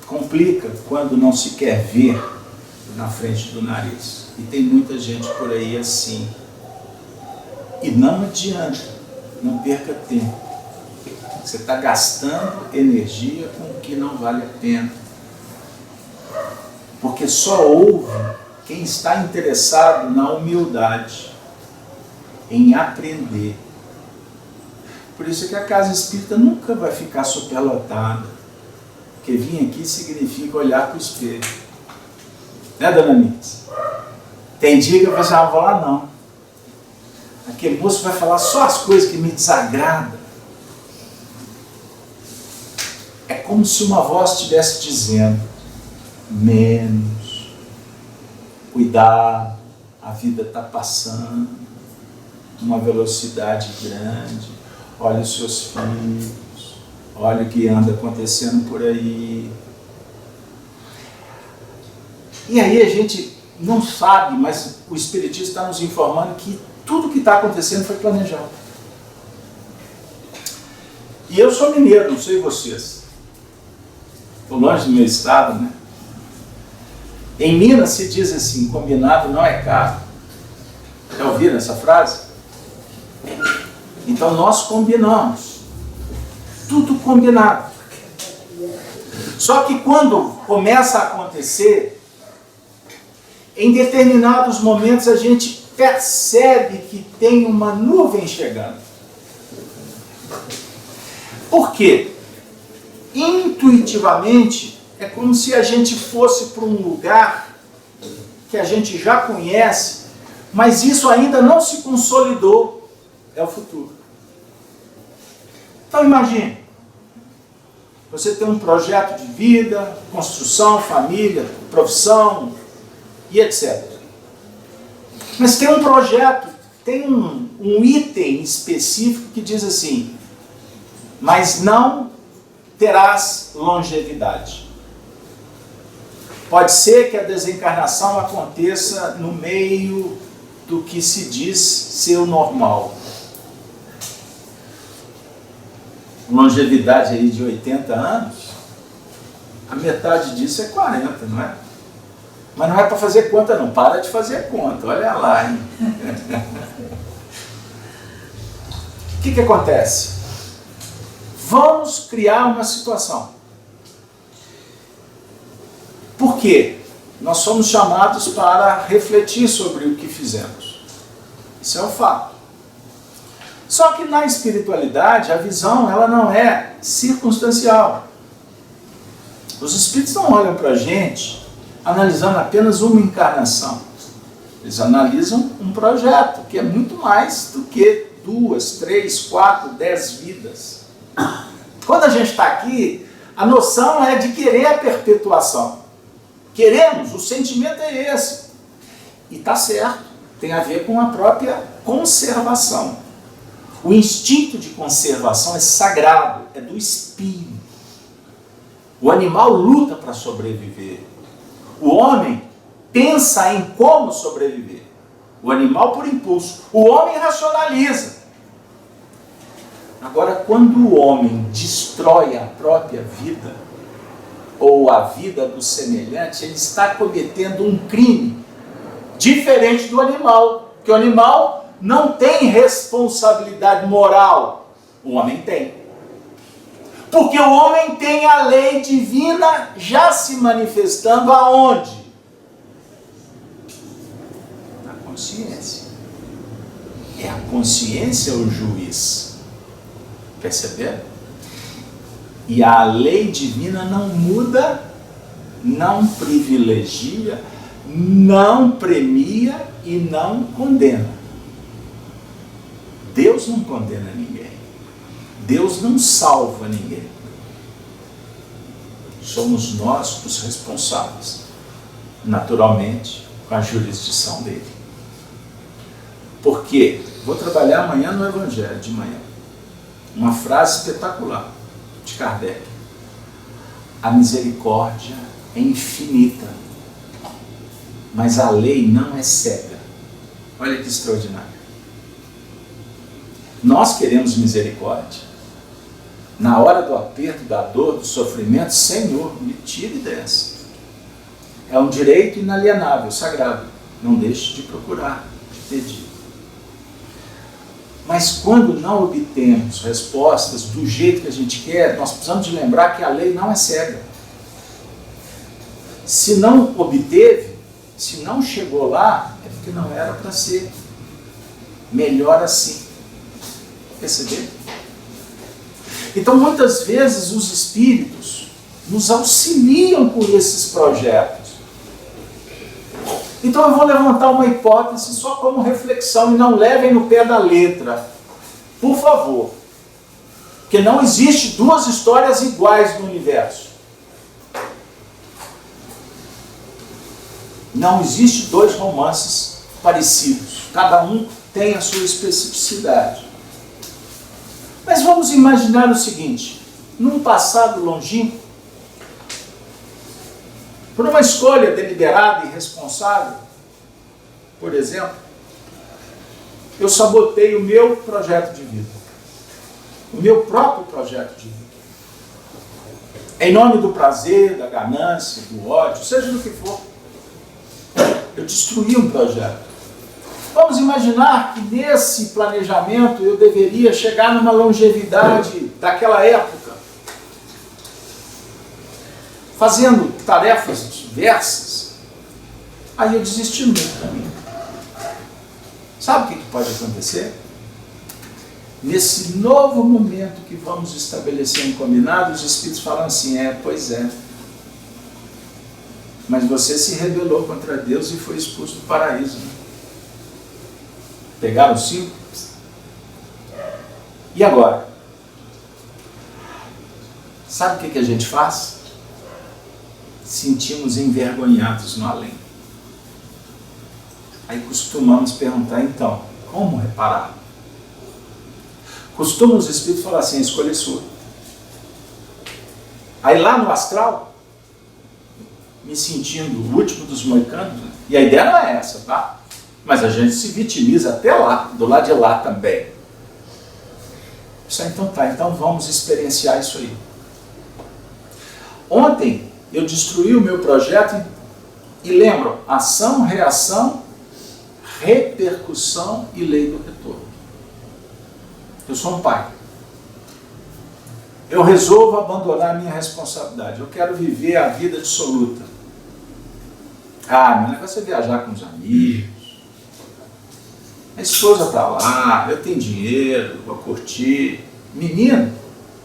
Complica quando não se quer ver na frente do nariz. E tem muita gente por aí assim. E não adianta, não perca tempo. Você está gastando energia com o que não vale a pena. Porque só ouve quem está interessado na humildade, em aprender. Por isso é que a casa espírita nunca vai ficar superlotada. Porque vir aqui significa olhar para o espelho. Né, dona Mix? Tem dia que eu pensava, não vou lá não. Aquele moço vai falar só as coisas que me desagradam. É como se uma voz estivesse dizendo, menos, cuidado, a vida está passando, uma velocidade grande, olha os seus filhos, olha o que anda acontecendo por aí. E aí a gente não sabe, mas o Espiritismo está nos informando que tudo que está acontecendo foi planejado. E eu sou mineiro, não sei vocês. Estou longe do meu estado, né? Em Minas se diz assim, combinado não é caro. Já ouviram essa frase? Então nós combinamos. Tudo combinado. Só que quando começa a acontecer, em determinados momentos a gente percebe que tem uma nuvem chegando. Por quê? Intuitivamente, é como se a gente fosse para um lugar que a gente já conhece, mas isso ainda não se consolidou. É o futuro. Então imagine, você tem um projeto de vida, construção, família, profissão e etc. Mas tem um projeto, tem um item específico que diz assim, mas não terás longevidade. Pode ser que a desencarnação aconteça no meio do que se diz ser o normal. Longevidade aí de 80 anos, a metade disso é 40, não é? Mas não é para fazer conta não, para de fazer conta, olha lá, hein? O que acontece? Vamos criar uma situação. Por quê? Nós somos chamados para refletir sobre o que fizemos. Isso é um fato. Só que na espiritualidade, a visão ela não é circunstancial. Os espíritos não olham para a gente analisando apenas uma encarnação. Eles analisam um projeto, que é muito mais do que 2, 3, 4, 10 vidas. Quando a gente está aqui, a noção é de querer a perpetuação. Queremos, o sentimento é esse. E está certo, tem a ver com a própria conservação. O instinto de conservação é sagrado, é do espírito. O animal luta para sobreviver. O homem pensa em como sobreviver. O animal por impulso. O homem racionaliza. Agora, quando o homem destrói a própria vida, ou a vida do semelhante, ele está cometendo um crime diferente do animal. Porque o animal não tem responsabilidade moral. O homem tem. Porque o homem tem a lei divina já se manifestando aonde? Na consciência. É a consciência o juiz. Perceberam? E a lei divina não muda, não privilegia, não premia e não condena. Deus não condena ninguém. Deus não salva ninguém. Somos nós os responsáveis, naturalmente, com a jurisdição dele. Por quê? Vou trabalhar amanhã no Evangelho, de manhã. Uma frase espetacular de Kardec. A misericórdia é infinita, mas a lei não é cega. Olha que extraordinário. Nós queremos misericórdia. Na hora do aperto, da dor, do sofrimento, Senhor, me tire dessa. É um direito inalienável, sagrado. Não deixe de procurar, de pedir. Mas quando não obtemos respostas do jeito que a gente quer, nós precisamos de lembrar que a lei não é cega. Se não obteve, se não chegou lá, é porque não era para ser. Melhor assim. Perceberam? Então, muitas vezes, os espíritos nos auxiliam com esses projetos. Então, eu vou levantar uma hipótese só como reflexão, e não levem no pé da letra. Por favor. Porque não existe duas histórias iguais no universo. Não existe dois romances parecidos. Cada um tem a sua especificidade. Mas vamos imaginar o seguinte: num passado longínquo, por uma escolha deliberada e responsável, por exemplo, eu sabotei o meu projeto de vida, o meu próprio projeto de vida, em nome do prazer, da ganância, do ódio, seja do que for. Eu destruí um projeto. Vamos imaginar que nesse planejamento eu deveria chegar numa longevidade daquela época, fazendo tarefas diversas. Aí eu desisti no meio do caminho. Sabe o que pode acontecer? Nesse novo momento que vamos estabelecer um combinado, os espíritos falam assim: pois é. Mas você se rebelou contra Deus e foi expulso do paraíso. Né? Pegaram 5? E agora? Sabe o que a gente faz? Sentimos envergonhados no além. Aí costumamos perguntar, então, como reparar? Costumam os espíritos falar assim: a escolha é sua. Aí lá no astral, me sentindo o último dos moicanos, e a ideia não é essa, tá? Mas a gente se vitimiza até lá, do lado de lá também. Então tá, então vamos experienciar isso aí. Ontem eu destruí o meu projeto e lembro, ação, reação, repercussão e lei do retorno. Eu sou um pai. Eu resolvo abandonar a minha responsabilidade. Eu quero viver a vida absoluta. Meu negócio é viajar com os amigos. A esposa está lá, eu tenho dinheiro, vou curtir. Menino,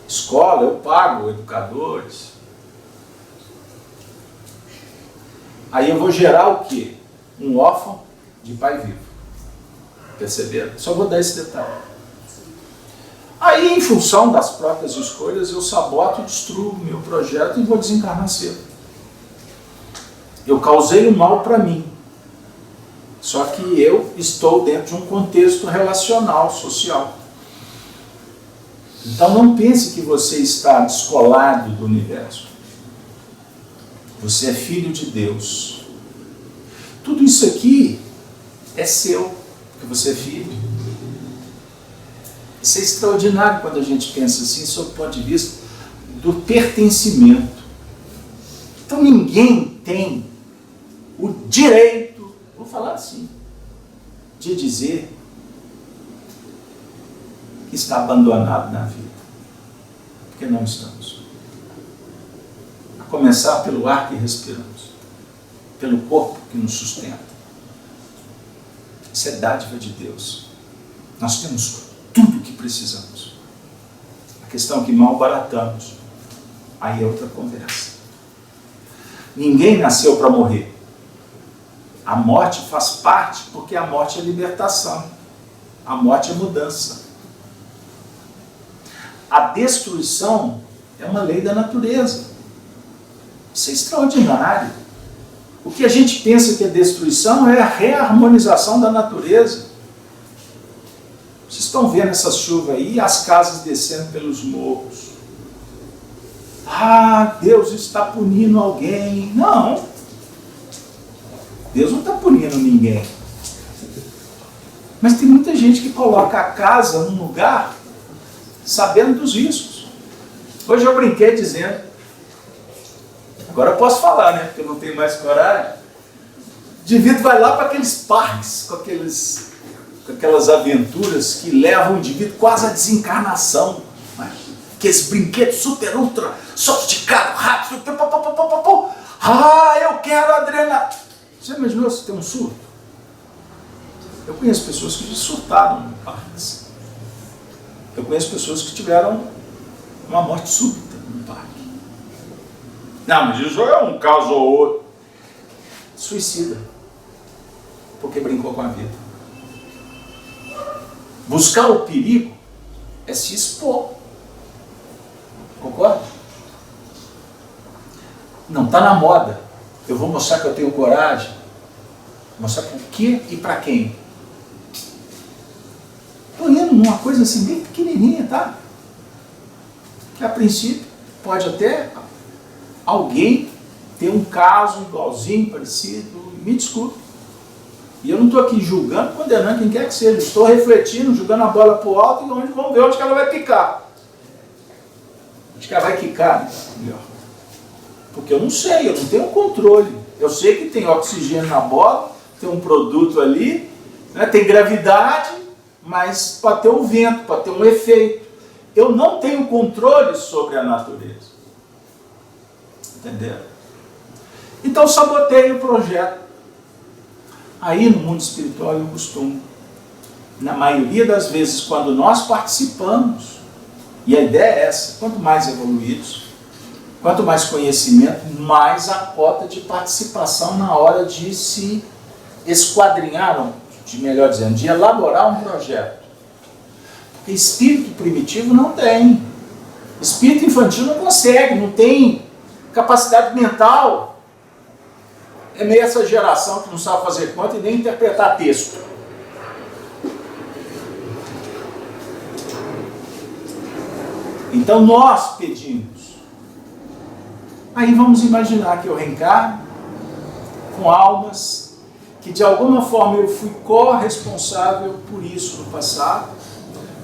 escola, eu pago educadores. Aí eu vou gerar o quê? Um órfão de pai vivo. Perceberam? Só vou dar esse detalhe. Aí, em função das próprias escolhas, eu saboto e destruo o meu projeto e vou desencarnar cedo. Eu causei o mal para mim. Só que eu estou dentro de um contexto relacional, social. Então não pense que você está descolado do universo. Você é filho de Deus. Tudo isso aqui é seu, porque você é filho. Isso é extraordinário quando a gente pensa assim, sob o ponto de vista do pertencimento. Então ninguém tem o direito, vou falar assim, de dizer que está abandonado na vida. Porque não estamos. A começar pelo ar que respiramos, pelo corpo que nos sustenta. Isso é dádiva de Deus. Nós temos tudo o que precisamos. A questão é que mal baratamos. Aí é outra conversa. Ninguém nasceu para morrer. A morte faz parte, porque a morte é libertação. A morte é mudança. A destruição é uma lei da natureza. Isso é extraordinário. O que a gente pensa que é destruição é a reharmonização da natureza. Vocês estão vendo essa chuva aí, as casas descendo pelos morros. Ah, Deus está punindo alguém. Não. Deus não está punindo ninguém. Mas tem muita gente que coloca a casa num lugar sabendo dos riscos. Hoje eu brinquei dizendo, agora eu posso falar, né? Porque eu não tenho mais coragem. O indivíduo vai lá para aqueles parques, com aquelas aventuras que levam o indivíduo quase à desencarnação. Aqueles brinquedos super, ultra, sofisticados, rápidos. Ah, eu quero adrenalina. Você imaginou se tem um surto? Eu conheço pessoas que surtaram no parque. Eu conheço pessoas que tiveram uma morte súbita no parque. Não, mas isso é um caso ou outro. Suicida. Porque brincou com a vida. Buscar o perigo é se expor. Concorda? Não está na moda. Eu vou mostrar que eu tenho coragem. Mostrar por quê e para quem. Estou indo numa coisa assim bem pequenininha, tá? Que a princípio pode até alguém ter um caso igualzinho, parecido. Me desculpe. E eu não estou aqui julgando, condenando quem quer que seja. Estou refletindo, jogando a bola para o alto e vamos ver onde que ela vai picar. Onde que ela vai quicar, melhor. Porque eu não sei, eu não tenho controle. Eu sei que tem oxigênio na bola, tem um produto ali, né, tem gravidade, mas pode ter um vento, pode ter um efeito. Eu não tenho controle sobre a natureza. Entenderam? Então saboteio o projeto. Aí no mundo espiritual eu costumo, na maioria das vezes, quando nós participamos, e a ideia é essa, quanto mais evoluídos, quanto mais conhecimento, mais a cota de participação na hora de se esquadrinhar, melhor dizendo, de elaborar um projeto. Porque espírito primitivo não tem. Espírito infantil não consegue, não tem capacidade mental. É meio essa geração que não sabe fazer conta e nem interpretar texto. Então nós pedimos. Aí vamos imaginar que eu reencarno com almas que de alguma forma eu fui corresponsável por isso no passado,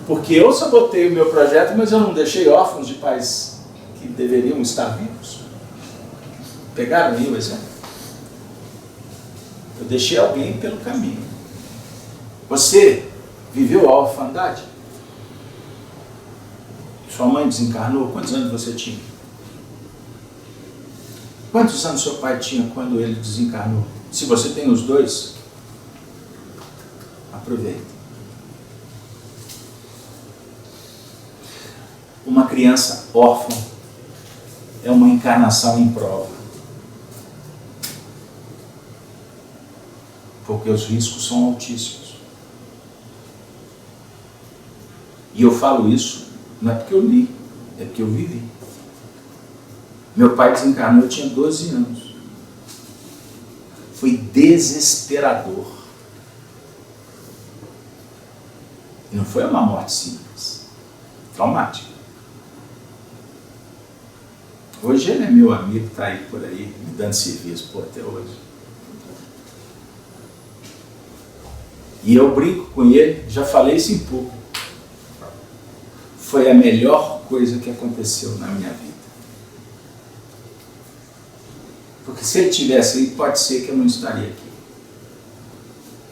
porque eu sabotei o meu projeto, mas eu não deixei órfãos de pais que deveriam estar vivos. Pegaram aí o exemplo? Eu deixei alguém pelo caminho. Você viveu a orfandade? Sua mãe desencarnou? Quantos anos você tinha? Quantos anos seu pai tinha quando ele desencarnou? Se você tem os dois, aproveita. Uma criança órfã é uma encarnação em prova. Porque os riscos são altíssimos. E eu falo isso, não é porque eu li, é porque eu vivi. Meu pai desencarnou, eu tinha 12 anos. Foi desesperador. E não foi uma morte simples, traumática. Hoje ele é meu amigo, está aí por aí, me dando serviço por até hoje. E eu brinco com ele, já falei isso em público. Foi a melhor coisa que aconteceu na minha vida. Porque se ele tivesse aí, pode ser que eu não estaria aqui.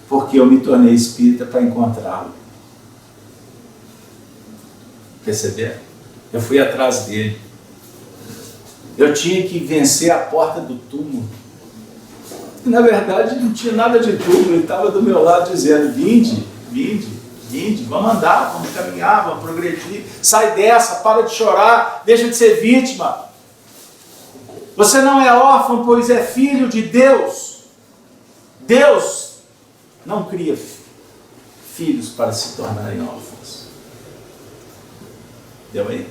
Porque eu me tornei espírita para encontrá-lo. Perceberam? Eu fui atrás dele. Eu tinha que vencer a porta do túmulo. E, na verdade, não tinha nada de túmulo. Ele estava do meu lado dizendo, vinde, vamos andar, vamos caminhar, vamos progredir. Sai dessa, para de chorar, deixa de ser vítima. Você não é órfão, pois é filho de Deus. Deus não cria filhos para se tornarem órfãos. Deu aí?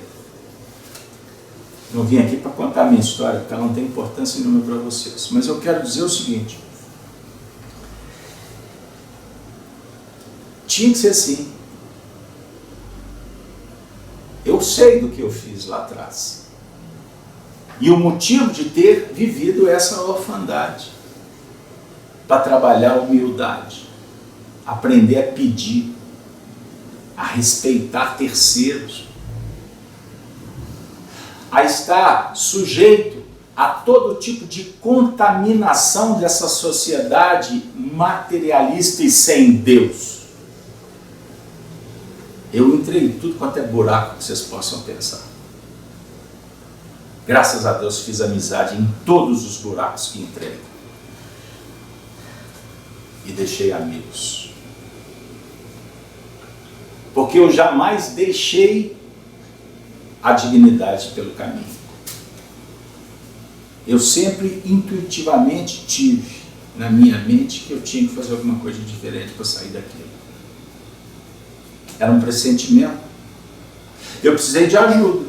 Não vim aqui para contar a minha história, porque ela não tem importância nenhuma para vocês. Mas eu quero dizer o seguinte. Tinha que ser assim. Eu sei do que eu fiz lá atrás. E o motivo de ter vivido essa orfandade, para trabalhar a humildade, aprender a pedir, a respeitar terceiros, a estar sujeito a todo tipo de contaminação dessa sociedade materialista e sem Deus. Eu entrei em tudo quanto é buraco que vocês possam pensar. Graças a Deus fiz amizade em todos os buracos que entrei. E deixei amigos. Porque eu jamais deixei a dignidade pelo caminho. Eu sempre intuitivamente tive na minha mente que eu tinha que fazer alguma coisa diferente para sair daquilo. Era um pressentimento. Eu precisei de ajuda.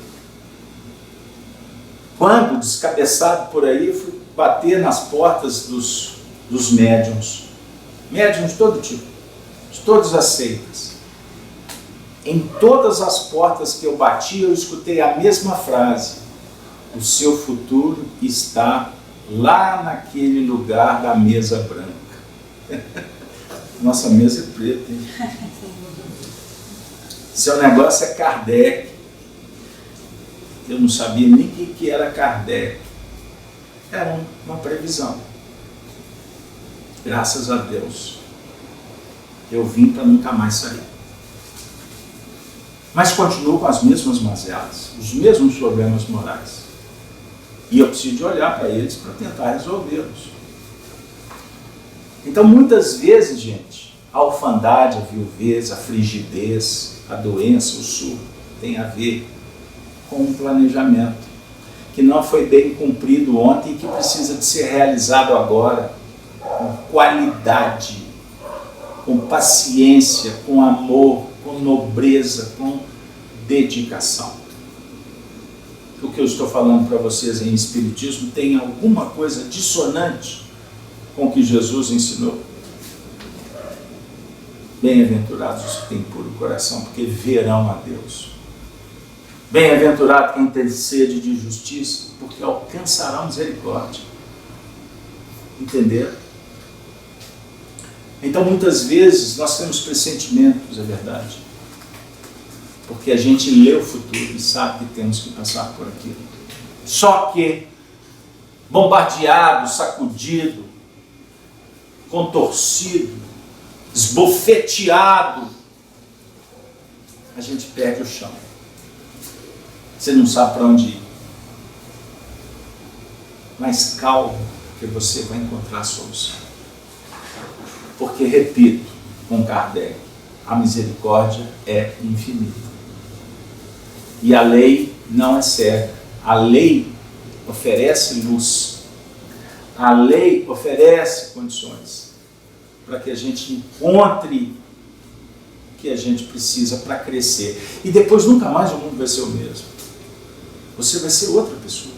Quando, descabeçado por aí, eu fui bater nas portas dos médiuns. Médiuns de todo tipo, de todas as seitas. Em todas as portas que eu bati, eu escutei a mesma frase: o seu futuro está lá naquele lugar da mesa branca. Nossa mesa é preta, hein? Seu negócio é Kardec. Eu não sabia nem o que era Kardec. Era uma previsão. Graças a Deus, eu vim para nunca mais sair. Mas continuo com as mesmas mazelas, os mesmos problemas morais. E eu preciso de olhar para eles para tentar resolvê-los. Então, muitas vezes, gente, a orfandade, a viuvez, a frigidez, a doença, o surto, tem a ver com um planejamento que não foi bem cumprido ontem e que precisa de ser realizado agora, com qualidade, com paciência, com amor, com nobreza, com dedicação. O que eu estou falando para vocês em Espiritismo tem alguma coisa dissonante com o que Jesus ensinou? Bem-aventurados os que têm puro coração, porque verão a Deus. Bem-aventurado quem tem sede de justiça, porque alcançarão misericórdia. Entenderam? Então, muitas vezes, nós temos pressentimentos, é verdade. Porque a gente lê o futuro e sabe que temos que passar por aquilo. Só que, bombardeado, sacudido, contorcido, esbofeteado, a gente perde o chão. Você não sabe para onde ir. Mas calma, que você vai encontrar a solução. Porque, repito, com Kardec, a misericórdia é infinita. E a lei não é cega. A lei oferece luz. A lei oferece condições para que a gente encontre o que a gente precisa para crescer. E depois nunca mais o mundo vai ser o mesmo. Você vai ser outra pessoa.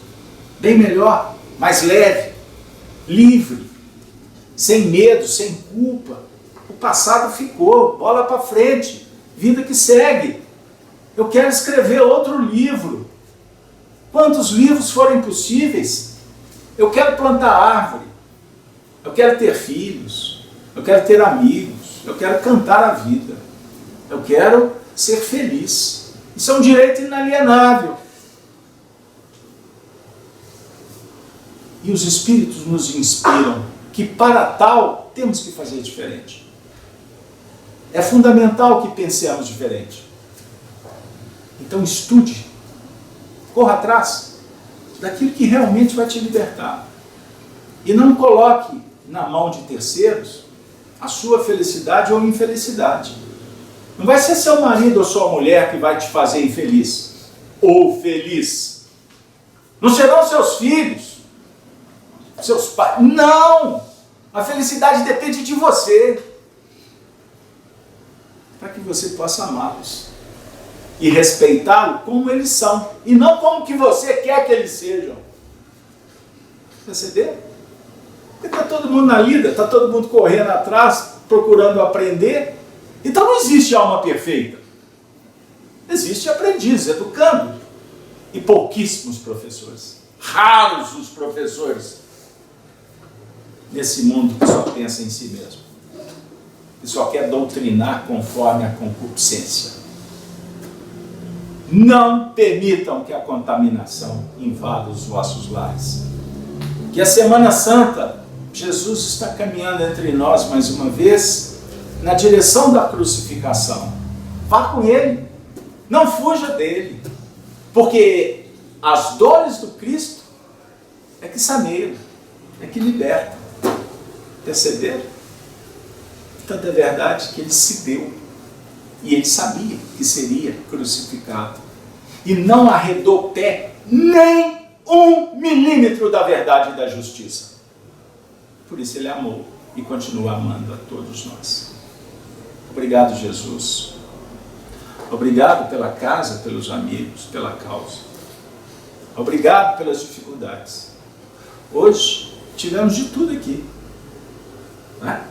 Bem melhor, mais leve, livre, sem medo, sem culpa. O passado ficou, bola para frente, vida que segue. Eu quero escrever outro livro. Quantos livros forem possíveis? Eu quero plantar árvore. Eu quero ter filhos. Eu quero ter amigos. Eu quero cantar a vida. Eu quero ser feliz. Isso é um direito inalienável. E os Espíritos nos inspiram que para tal temos que fazer diferente. É fundamental que pensemos diferente. Então estude, corra atrás daquilo que realmente vai te libertar. E não coloque na mão de terceiros a sua felicidade ou infelicidade. Não vai ser seu marido ou sua mulher que vai te fazer infeliz ou feliz. Não serão seus filhos, seus pais. Não! A felicidade depende de você. Para que você possa amá-los e respeitá-los como eles são, e não como que você quer que eles sejam. Percebeu? Porque está todo mundo na lida, está todo mundo correndo atrás, procurando aprender. Então não existe alma perfeita. Existe aprendiz, educando, e pouquíssimos professores. Raros os professores nesse mundo que só pensa em si mesmo, que só quer doutrinar conforme a concupiscência. Não permitam que a contaminação invada os vossos lares. Que a Semana Santa, Jesus está caminhando entre nós mais uma vez, na direção da crucificação. Vá com Ele, não fuja dele, porque as dores do Cristo é que saneiam, é que libertam. Perceberam? Tanto é verdade que Ele se deu, e Ele sabia que seria crucificado, e não arredou pé nem 1 milímetro da verdade e da justiça. Por isso Ele amou e continua amando a todos nós. Obrigado, Jesus. Obrigado pela casa, pelos amigos, pela causa. Obrigado pelas dificuldades. Hoje tivemos de tudo aqui, né?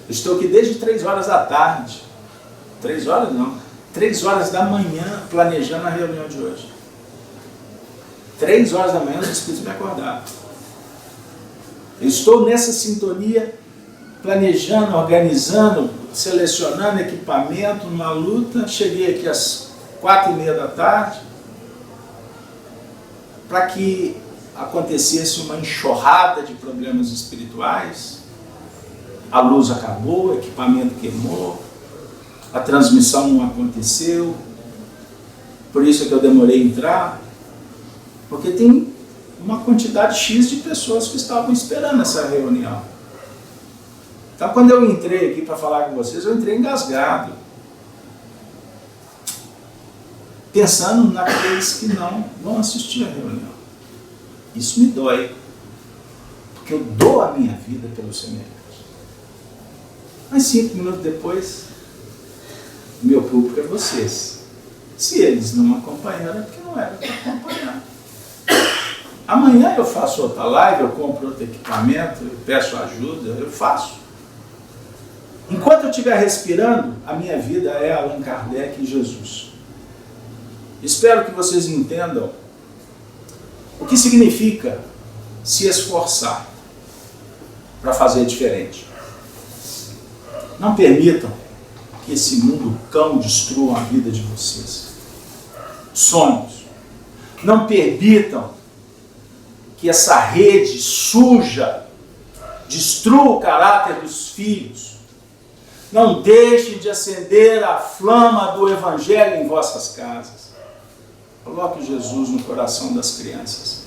Estou aqui desde 3 horas da tarde. 3 horas não, 3 horas da manhã planejando a reunião de hoje. 3 horas da manhã os Espíritos me acordaram. Eu estou nessa sintonia, planejando, organizando, selecionando equipamento, numa luta. Cheguei aqui às 4h30 da tarde, para que acontecesse uma enxurrada de problemas espirituais. A luz acabou, o equipamento queimou, a transmissão não aconteceu, por isso é que eu demorei a entrar, porque tem uma quantidade X de pessoas que estavam esperando essa reunião. Então, quando eu entrei aqui para falar com vocês, eu entrei engasgado, pensando naqueles que não vão assistir a reunião. Isso me dói, porque eu dou a minha vida pelo semelhante. Mas 5 minutos depois, meu público é vocês. Se eles não acompanharam, é porque não era para acompanhar. Amanhã eu faço outra live, eu compro outro equipamento, eu peço ajuda, eu faço. Enquanto eu estiver respirando, a minha vida é Allan Kardec e Jesus. Espero que vocês entendam o que significa se esforçar para fazer diferente. Não permitam que esse mundo cão destrua a vida de vocês. Sonhos. Não permitam que essa rede suja destrua o caráter dos filhos. Não deixem de acender a flama do Evangelho em vossas casas. Coloque Jesus no coração das crianças.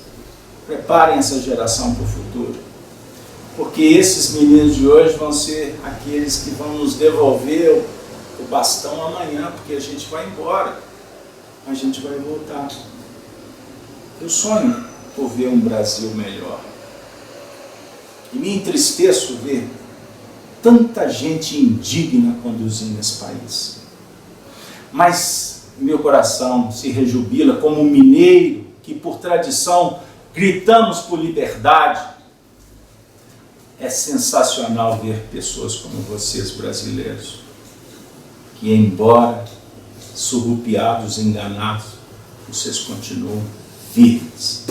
Preparem essa geração para o futuro. Porque esses meninos de hoje vão ser aqueles que vão nos devolver o bastão amanhã, porque a gente vai embora, a gente vai voltar. Eu sonho por ver um Brasil melhor. E me entristeço ver tanta gente indigna conduzindo esse país. Mas meu coração se rejubila como um mineiro que, por tradição, gritamos por liberdade. É sensacional ver pessoas como vocês, brasileiros, que, embora surrupiados, enganados, vocês continuam firmes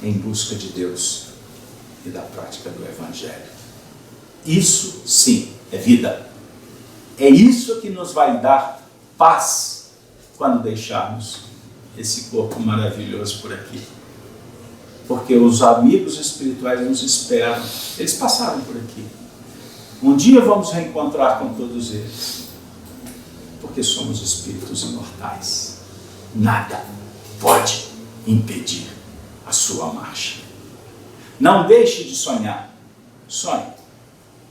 em busca de Deus e da prática do Evangelho. Isso, sim, é vida. É isso que nos vai dar paz quando deixarmos esse corpo maravilhoso por aqui. Porque os amigos espirituais nos esperam. Eles passaram por aqui. Um dia vamos reencontrar com todos eles. Porque somos espíritos imortais. Nada pode impedir a sua marcha. Não deixe de sonhar. Sonhe.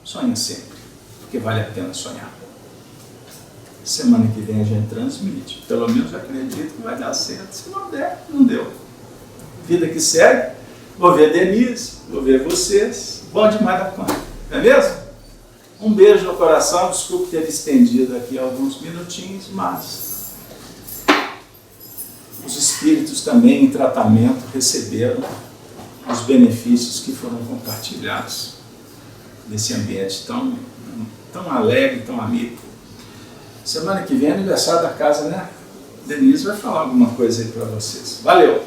Sonhe sempre. Porque vale a pena sonhar. Semana que vem a gente transmite. Pelo menos acredito que vai dar certo. Se não der, não deu. Vida que segue. Vou ver a Denise, vou ver vocês. Bom demais da conta. Não é mesmo? Um beijo no coração. Desculpe ter estendido aqui alguns minutinhos, mas os espíritos também em tratamento receberam os benefícios que foram compartilhados nesse ambiente tão alegre, tão amigo. Semana que vem é aniversário da casa, né? Denise vai falar alguma coisa aí para vocês. Valeu!